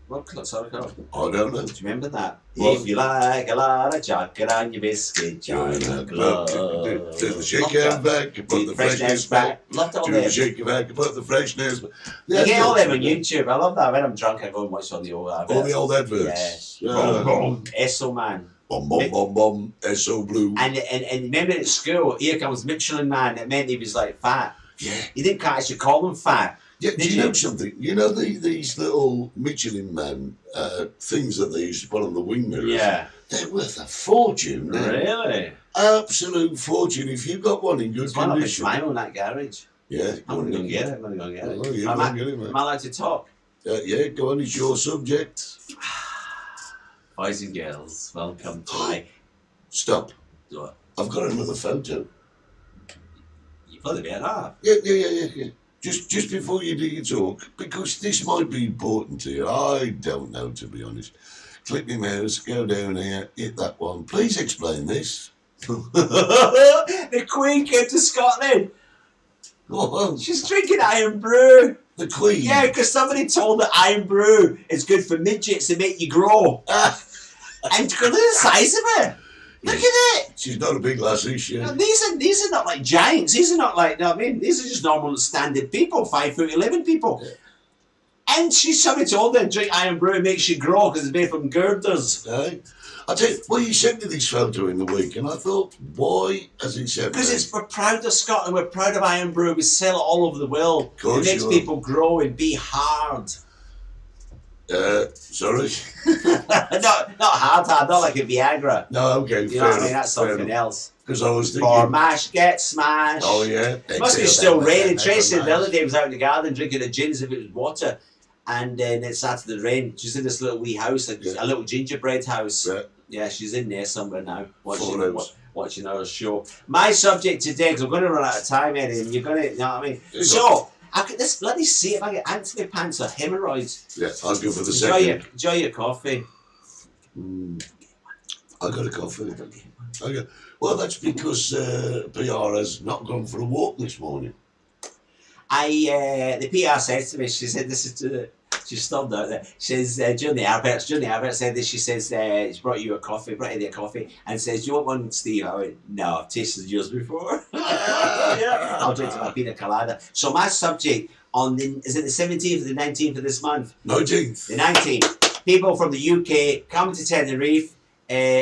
What club? Sorry, club. I don't know. Do you remember that? What? If you like a lot of chocolate on your biscuit, join the club. Do the shake hand back, put the freshness back. Loved all Do the them. shake back, put the freshness back. You get all them on YouTube. I love that. When I'm drunk, I go and watch all the old adverts. All the old adverts. Yeah. Yeah. Esso Man. Bom, bom, bom, bom, SO Blue. And remember at school, here comes Michelin Man. It meant he was like fat. Yeah. You didn't actually call him fat. Yeah, do Did you know you? something? You know these little Michelin Man things that they used to put on the wing mirrors? Yeah. They're worth a fortune now. Really? Absolute fortune. If you've got one in good There's one up in condition. Smile in that garage. Yeah. I'm going to go and get it. I'm going to go and get it. Oh, yeah, am, go I, and get it, mate. am I allowed to talk? Yeah, go on, it's your subject. Boys and girls, welcome to my... Stop. What? I've got another photo. You bloody bit off. Yeah. Just before you do your talk, because this might be important to you. I don't know, to be honest. Click my mouse, go down here, hit that one. Please explain this. The Queen came to Scotland. Oh, She's drinking iron brew. the Queen. Yeah, because somebody told her iron brew is good for midgets to make you grow. And look at the size of her. Look at it. She's not a big lassie, is she? Now, these are not like giants. These are not like, no, I mean, these are just normal standard people, 5'11" people. And somebody told her drink iron brew makes you grow because it's made from girders. Right? I tell you, well, you sent me this photo in the week, and I thought, why has he sent me? Because we're proud of Scotland, we're proud of iron brew, we sell it all over the world. It Course makes you are. people grow and be hard. Sorry. not hard, not like a Viagra. No, okay, You know what I mean? That's something else. Because I was thinking... Or mash, get smashed. Oh, yeah. It must be still raining. Tracy the Nice. other day was out in the garden drinking a gin as if it was water. And then it started to rain. She's in this little wee house, a little gingerbread house. Yeah. Yeah, she's in there somewhere now, Full watching our show. My subject today, because we're going to run out of time, Eddie, and you're going to, you know what I mean? It's So, I could this bloody see if I get ants in my pants or hemorrhoids. Yeah, I'll go for the second. Enjoy your coffee. I got a coffee. Well, that's because PR has not gone for a walk this morning. The PR said to me, she said, this is to the, she stopped out there. She says, during the advert said this, she says, she brought you a coffee, and says, do you want one, Steve? I went, no, I've tasted yours before. Yeah. I'll drink my pina colada. So my subject on is it the 17th or the 19th of this month? 19th. The 19th. People from the UK come to Tenerife.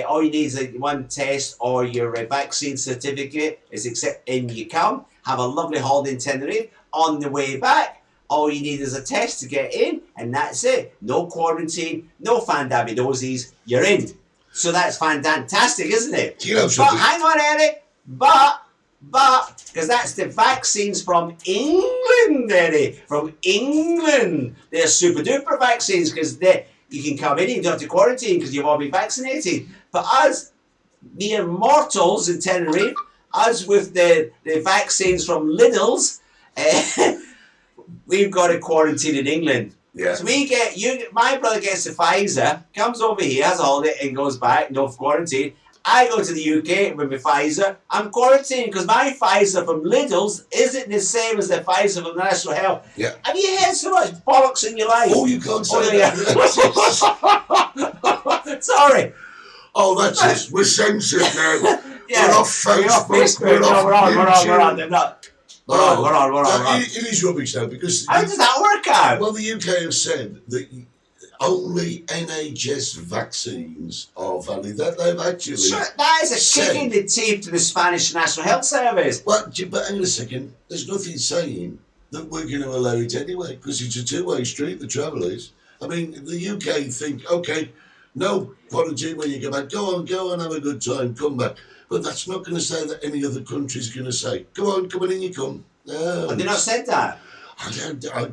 All you need is one test or your vaccine certificate is and you come, have a lovely holiday in Tenerife. On the way back, all you need is a test to get in, and that's it. No quarantine, no fandabinoses, you're in. So that's fantastic, isn't it? Do you know but something? hang on, Eric. But, because that's the vaccines from England, Eddie. From England. They're super duper vaccines because you can come in, you don't have to quarantine because you've all been vaccinated. But us, mere mortals in Tenerife, us with the vaccines from Lidl's, we've got a quarantine in England. Yeah. So my brother gets the Pfizer, comes over here, has a holiday and goes back, no quarantine. I go to the UK with my Pfizer, I'm quarantined because my Pfizer from Lidl's isn't the same as the Pfizer from the National Health. Yeah. Have you had so much bollocks in your life? Oh, you can't say yeah. that. Sorry. Oh, that's it. We're censored now. Yeah. We're off Facebook. We're off We're on. YouTube. They're not. We're on. It is rubbish now because... How does that work out? Well, the UK have said that only NHS vaccines are valid. That they've actually... Sure, that is a kick in the teeth to the Spanish National Health Service. Well, but hang on a second. There's nothing saying that we're going to allow it anyway because it's a two-way street, the travel is. I mean, the UK think, OK, no quarantine when you go back. Go on, have a good time, come back. But that's not going to say that any other country's going to say, come on in, you come. No. Have they not said that?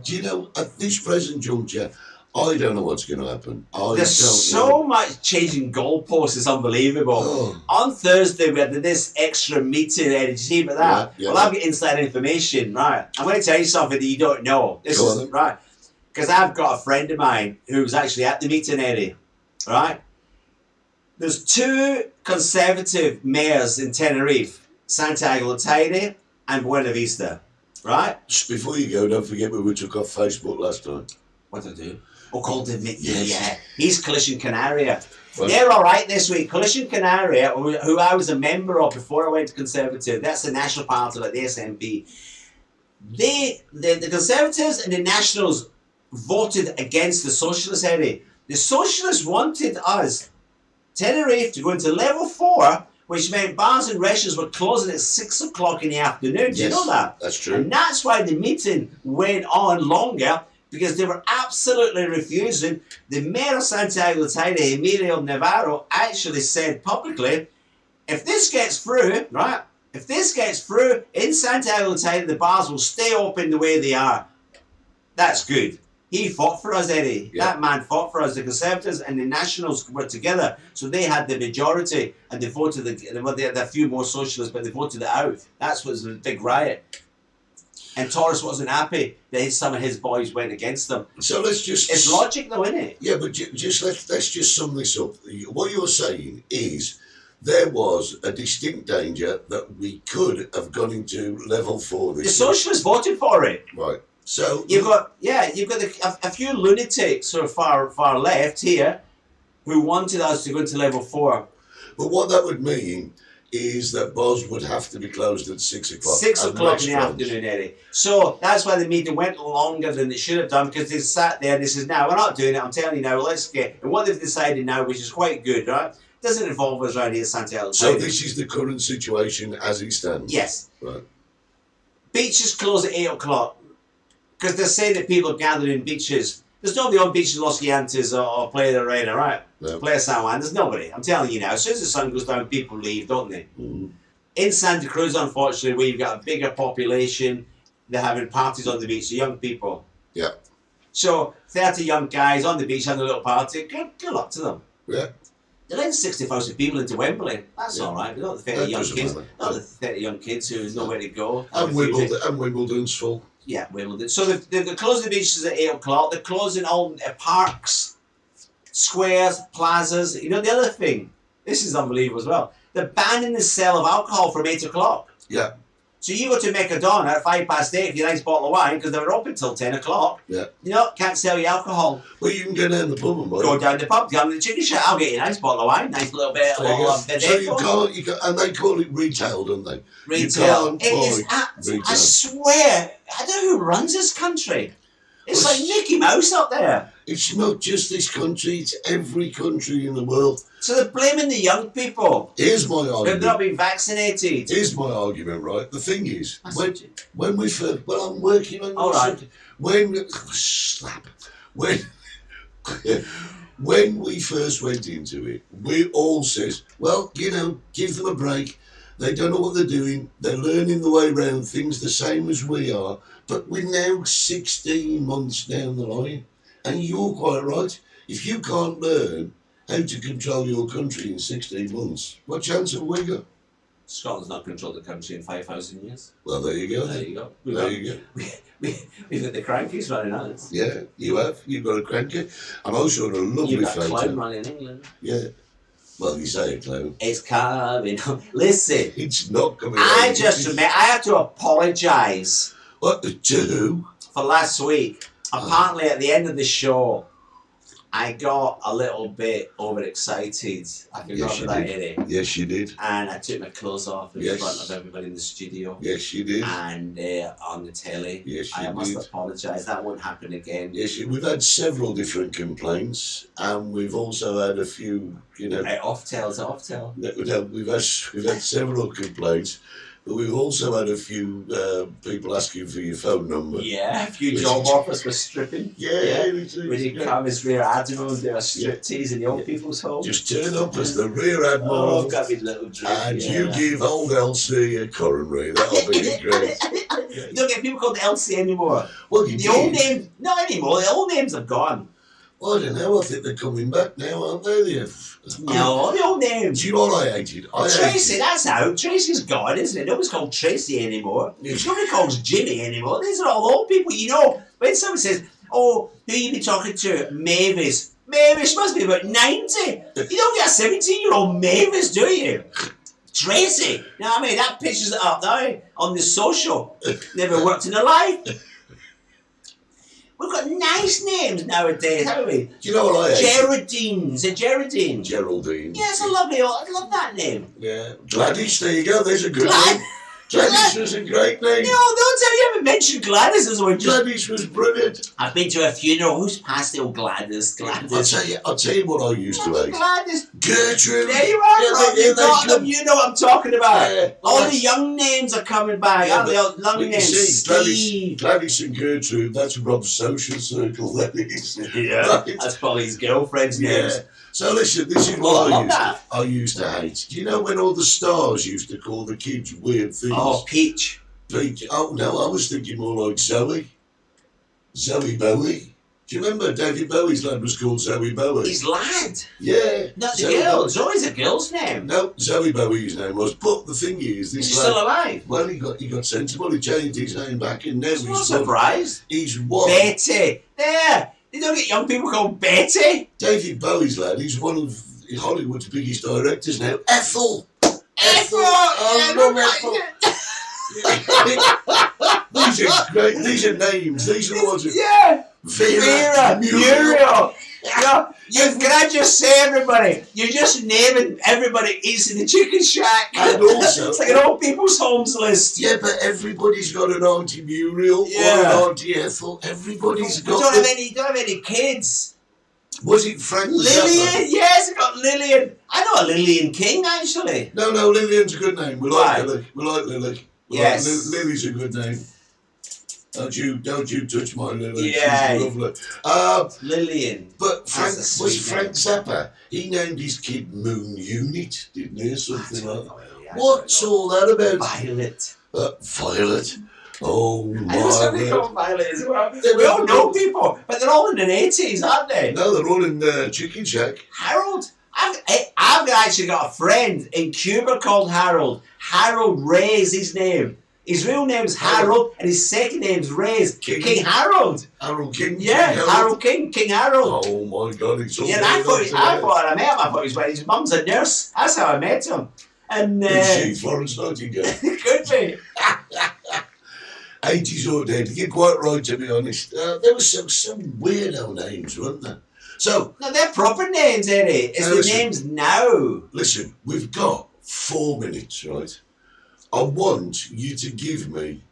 Do you know, at this present juncture, I don't know what's going to happen. There's so much changing goalposts, it's unbelievable. Oh. On Thursday, we had this extra meeting. Did you see about that? Yeah. Well, I've got inside information, right? I'm going to tell you something that you don't know. This Go is on then. right. Because I've got a friend of mine who was actually at the meeting, Eddie, right? There's two conservative mayors in Tenerife, Santiago de Chile and Buena Vista, right? Just before you go, don't forget we took off Facebook last time. What did I do? Oh, called him, Yes. yeah. He's Coalition Canaria. Well- They're all right this week. Coalition Canaria, who I was a member of before I went to Conservative, that's the national party, like the SNP. The Conservatives and the Nationals voted against the Socialist area. The Socialists wanted us, Tenerife, to go into level 4, which meant bars and restaurants were closing at 6 o'clock in the afternoon. Do you know that? That's true. And that's why the meeting went on longer, because they were absolutely refusing. The mayor of Santiago de Chile, Emilio Navarro, actually said publicly, if this gets through, right, if this gets through in Santiago de Chile, the bars will stay open the way they are. That's good. He fought for us, Eddie. Yeah. That man fought for us. The Conservatives and the Nationals were together, so they had the majority, and they voted. They had a few more Socialists, but they voted it out. That's what was a big riot. And Torres wasn't happy that some of his boys went against them. So let's just... It's logic, though, isn't it? Yeah, but let's just sum this up. What you're saying is there was a distinct danger that we could have gone into level 4 The this year. Socialists voted for it. Right. So You've got a few lunatics who are far left here who wanted us to go into level 4. but what that would mean is that bars would have to be closed at 6 o'clock. 6 and o'clock in the restaurants- afternoon, Eddie. So that's why the meeting went longer than it should have done, because they sat there and they said, no, we're not doing it. I'm telling you now, let's get... And what they've decided now, which is quite good, right? Doesn't involve us around here at Santiago. So this is the current situation as it stands? Yes. Right. Beaches close at 8 o'clock because they're saying that people gather in beaches. There's nobody on beaches of Los Gigantes or Playa del Reina, right? No. Playa San Juan, there's nobody. I'm telling you now, as soon as the sun goes down, people leave, don't they? Mm. In Santa Cruz, unfortunately, where you've got a bigger population, they're having parties on the beach, the young people. Yeah. So, 30 young guys on the beach having a little party, good luck to them. Yeah. They're letting 60,000 people into Wembley. That's all right. Not the 30 That young doesn't kids. matter. Not the 30 young kids who have nowhere to go. And Wimbledon's full. Yeah, Wimbledon. So they're closing the beaches at 8 o'clock. They're closing all parks, squares, plazas. You know, the other thing, this is unbelievable as well. They're banning the sale of alcohol from 8 o'clock. Yeah. So you go to Mercadona at 8:05 for your nice bottle of wine because they were open till 10 o'clock. Yeah. You know, can't sell you alcohol. Well, you can go down the pub and buy Go it. down the pub, come to the chicken shack. I'll get you a nice bottle of wine, nice little bit of There you go. bit So you can't, and they call it retail, don't they? retail. You can't It is buy retail. I swear, I don't know who runs this country. It's like Mickey Mouse up there. It's not just this country, it's every country in the world. So they're blaming the young people. Here's my They've argument. not been vaccinated. Here's my argument, right? The thing is, That's when, what you- when we first, well, I'm working on All this right. subject. When we first went into it, we all says, well, you know, give them a break. They don't know what they're doing. They're learning the way around things the same as we are. But we're now 16 months down the line, and you're quite right. If you can't learn how to control your country in 16 months, what chance have we got? Scotland's not controlled the country in 5,000 years. Well, there you go. There you go. There you go. We've got the crankies running us. Yeah, you have. You've got a cranky. I'm also got a lovely You've got a clown photo. running England. Yeah. Well, you say it, clown. It's coming. Listen, It's not coming I out. just admit I had to apologise What, to who? for last week. Apparently, at the end of the show, I got a little bit overexcited. I forgot Yes, you about did. it. Yes, you did. And I took my clothes off in Yes. front of everybody in the studio Yes, you did. and on the telly. Yes, I you must did. apologise. That won't happen again. Yes, we've had several different complaints, and we've also had a few, you know, Off tail to off tail. we've had several complaints, but we've also had a few people asking for your phone number. Yeah, a few Which job is- offers for stripping. Yeah, When you come as Rear Admiral and do a strip tease in the old people's home. just turn up as the Rear Oh, Admiral, I've got me little drink. and yeah. you give old Elsie a coronary. That'll be great. You don't get people called Elsie anymore. Well, you The old did. names, not anymore. The old names are gone. Well, I don't know. I think they're coming back now, aren't they? No, the old names. Do you know what I hated? Tracy, that's out. Tracy's gone, isn't it? Nobody's called Tracy anymore. Nobody calls Jimmy anymore. These are all old people. You know, when someone says, oh, who you be talking to? Mavis. Mavis must be about 90. You don't get a 17-year-old Mavis, do you? Tracy. You know what I mean? That pictures it up now on the social. Never worked in her life. We've got nice names nowadays, haven't we? Do you know what I hated? Geraldine. Is it Geraldine? Geraldine. Yeah, it's a lovely, I love that name. Yeah. Gladys, there you go. There's a good Glad- name. Gladys was a great name. No, don't tell me you haven't mentioned Gladys as well. Gladys was brilliant. I've been to a funeral. Who's passed the old Gladys? Gladys. I'll tell you what I used to hate. Gladys. Gertrude. There you are, Yeah, Rob. they- You they got them. come- You know what I'm talking about. Yeah. All the young names are coming back. Yeah, Aren't they? All young But you names. see, Steve. Gladys and Gertrude, that's Rob's social circle, that is. Yeah, Right. that's probably his girlfriend's names. Yeah. So listen, this is Oh, what I love I used to hate. Do you know when all the stars used to call the kids weird things? Oh, Peach. Peach. Oh no, I was thinking more like Zoe. Zoe Bowie. Do you remember David Bowie's lad was called Zoe Bowie? His lad. Yeah. Not the Zoe girl. Bowie. It's always a girl's name. No, Zoe Bowie's name was. But the thing is, this He's lad, still alive. well, he got sensible. He changed his name back, and now I'm not he's surprised. He's one. Betty. There. They don't get young people called Betty. David Bowie's lad. He's one of Hollywood's biggest directors now. Ethel. Ethel. I love Ethel. These are great. These are names. These are the ones. Yeah. Vera. Muriel. Can I just say, everybody, you're just naming everybody eats in the chicken shack. And also- it's like an old people's homes list. Yeah, but everybody's got an Auntie Muriel or Yeah. an Auntie Ethel. Everybody's You got. don't have any kids. Was it Frank Zappa? Lillian, yes, I got Lillian. I know a Lillian King, actually. No, Lillian's a good name. We like Right. Lily. We like Lily. Yes. Lily's a good name. Don't you touch my Lily. Yeah. She's lovely. Lillian. But Frank That's a sweet Frank name. Zappa. He named his kid Moon Unit, didn't he? Or something like that. Yeah, What's all that about? Violet. Violet. Oh I know somebody my. called Violet as well. We all know people, but they're all in their 80s, aren't they? No, they're all in the Chicken Shack. Harold. I've actually got a friend in Cuba called Harold. Harold Ray is his name. His real name's Harold, and his second name's Ray. King Harold. Harold King. Yeah, King Harold King. King Harold. Oh my God, it's all Yeah, and I thought when I met him, I thought his mum's a nurse. That's how I met him. And Is she Florence Nightingale? could be. 80s or dead. You're quite right, to be honest. There was some weirdo names, weren't there? So, No, they're proper names, Eddie. It's Now the listen. names now. listen, we've got 4 minutes, right? I want you to give me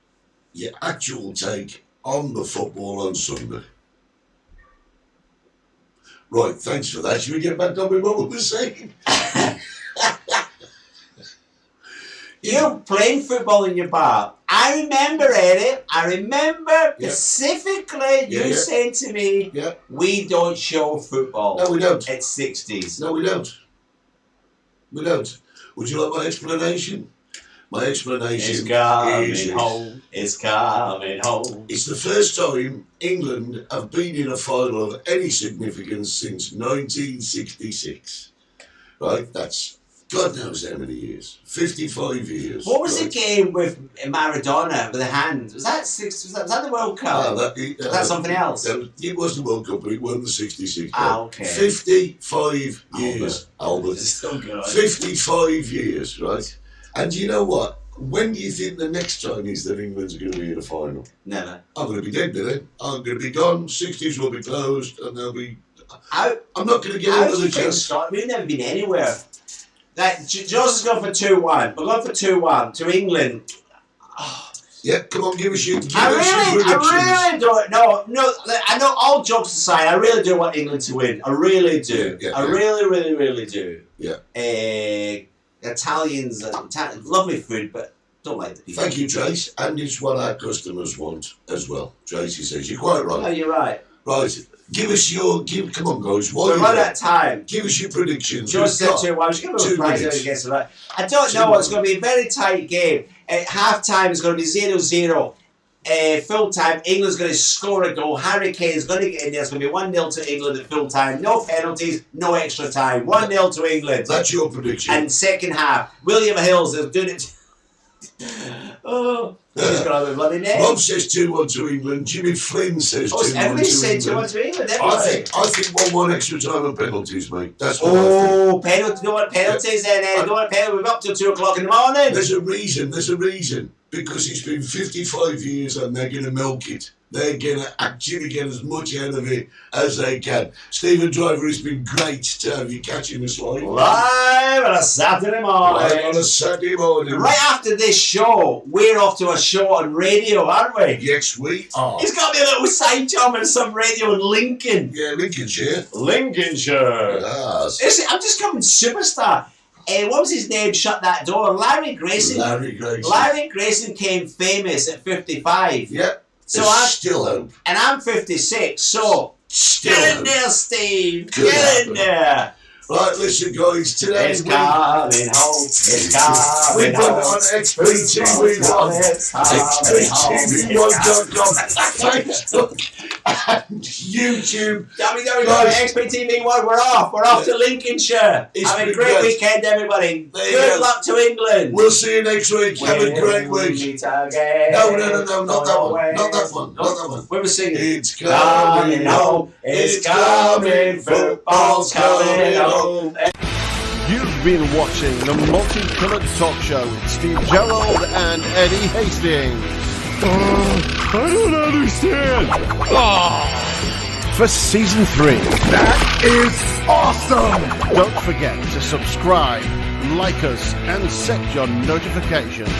your actual take on the football on Sunday. Right, thanks for that. Should we get back on with what we were saying? You playing football in your bar. I remember, Eddie. I remember Yeah. specifically you Yeah. saying to me, Yeah. we don't show football. No, we don't. It's 60s. No, we don't. We don't. Would you like my explanation? My explanation It's coming is home. It's coming home. it's the first time England have been in a final of any significance since 1966. Right? That's God knows how many years. 55 years. What was right? the game with Maradona with the hand? Was that the World Cup? That's something else. It was the World Cup, but it wasn't the 66. Ah, okay. 55 years, Albert. It's still good. 55 years, right? And you know what? When do you think the next time is that England's going to be in a final? Never. I'm going to be dead by then. I'm going to be gone. 60s will be closed, and they'll be. How I'm not going to get do another you think chance. Scotland? We've never been anywhere. Like, Jones has gone for 2-1. We're going for 2-1 to England. Yeah, come on, give us your predictions. I really don't. No. I know. All jokes aside, I really do want England to win. I really do. Yeah, I really do. Yeah. Italians, lovely food, but don't like the people. Thank you, Trace. And it's what our customers want as well. Tracy says you're quite Oh, right. you're right. Right, give us your. Come on, guys. While We're you're running there, out of time. give us your predictions. Jones said We've got 2-1. Just give him a 2 prize minutes. if he gets it right. I don't 2 know. It's minutes. going to be a very tight game. At half time, it's going to be 0-0. Full time, England's going to score a goal. Harry Kane's going to get in there. It's going to be 1-0 to England at full time. No penalties, no extra time. 1-0 to England. That's your prediction. And second half, William Hills is doing it. Oh, he's got a bloody name. Rob says 2-1 to England. Jimmy Flynn says 2-1 everybody's to saying England. 2-1 to England. I think 1-1 extra time and penalties, mate. That's what I think. Penalty! Don't want penalties then. Don't want penalties. We're up till 2 o'clock in the morning. There's a reason. Because it's been 55 years and they're going to milk it. They're going to actually get as much out of it as they can. Stephen Driver, it's been great to have you catching us live. Live on a Saturday morning. Live on a Saturday morning. Right after this show, we're off to a show on radio, aren't we? Yes, we are. He's got me a little side job on some radio in Lincoln. Yeah, Lincolnshire. Lincolnshire. Yes. I'm just coming superstar. What was his name? Shut that door. Larry Grayson. Larry Grayson came famous at 55. Yep. So There's I'm still hope. and I'm 56. So Still get in hope. there, Steve. Could Get happen. in there. Right, listen, guys. Today It's coming home. It's coming we put it home. on XBTV1. XBTV1.com, Facebook, and YouTube. www.xptv1. We're off. We're off to Lincolnshire. It's Have a been great great. weekend, everybody. There you Good go. luck to England. We'll see you next week. Have a great week. Meet again. No, not that one. Not that one. Not that one. We were singing. It's Coming home. It's coming. Football's coming home. You've been watching the Multicoloured Talk Show with Steve Gerald and Eddie Hastings. I don't understand. For season 3. That is awesome. Don't forget to subscribe, like us, and set your notifications.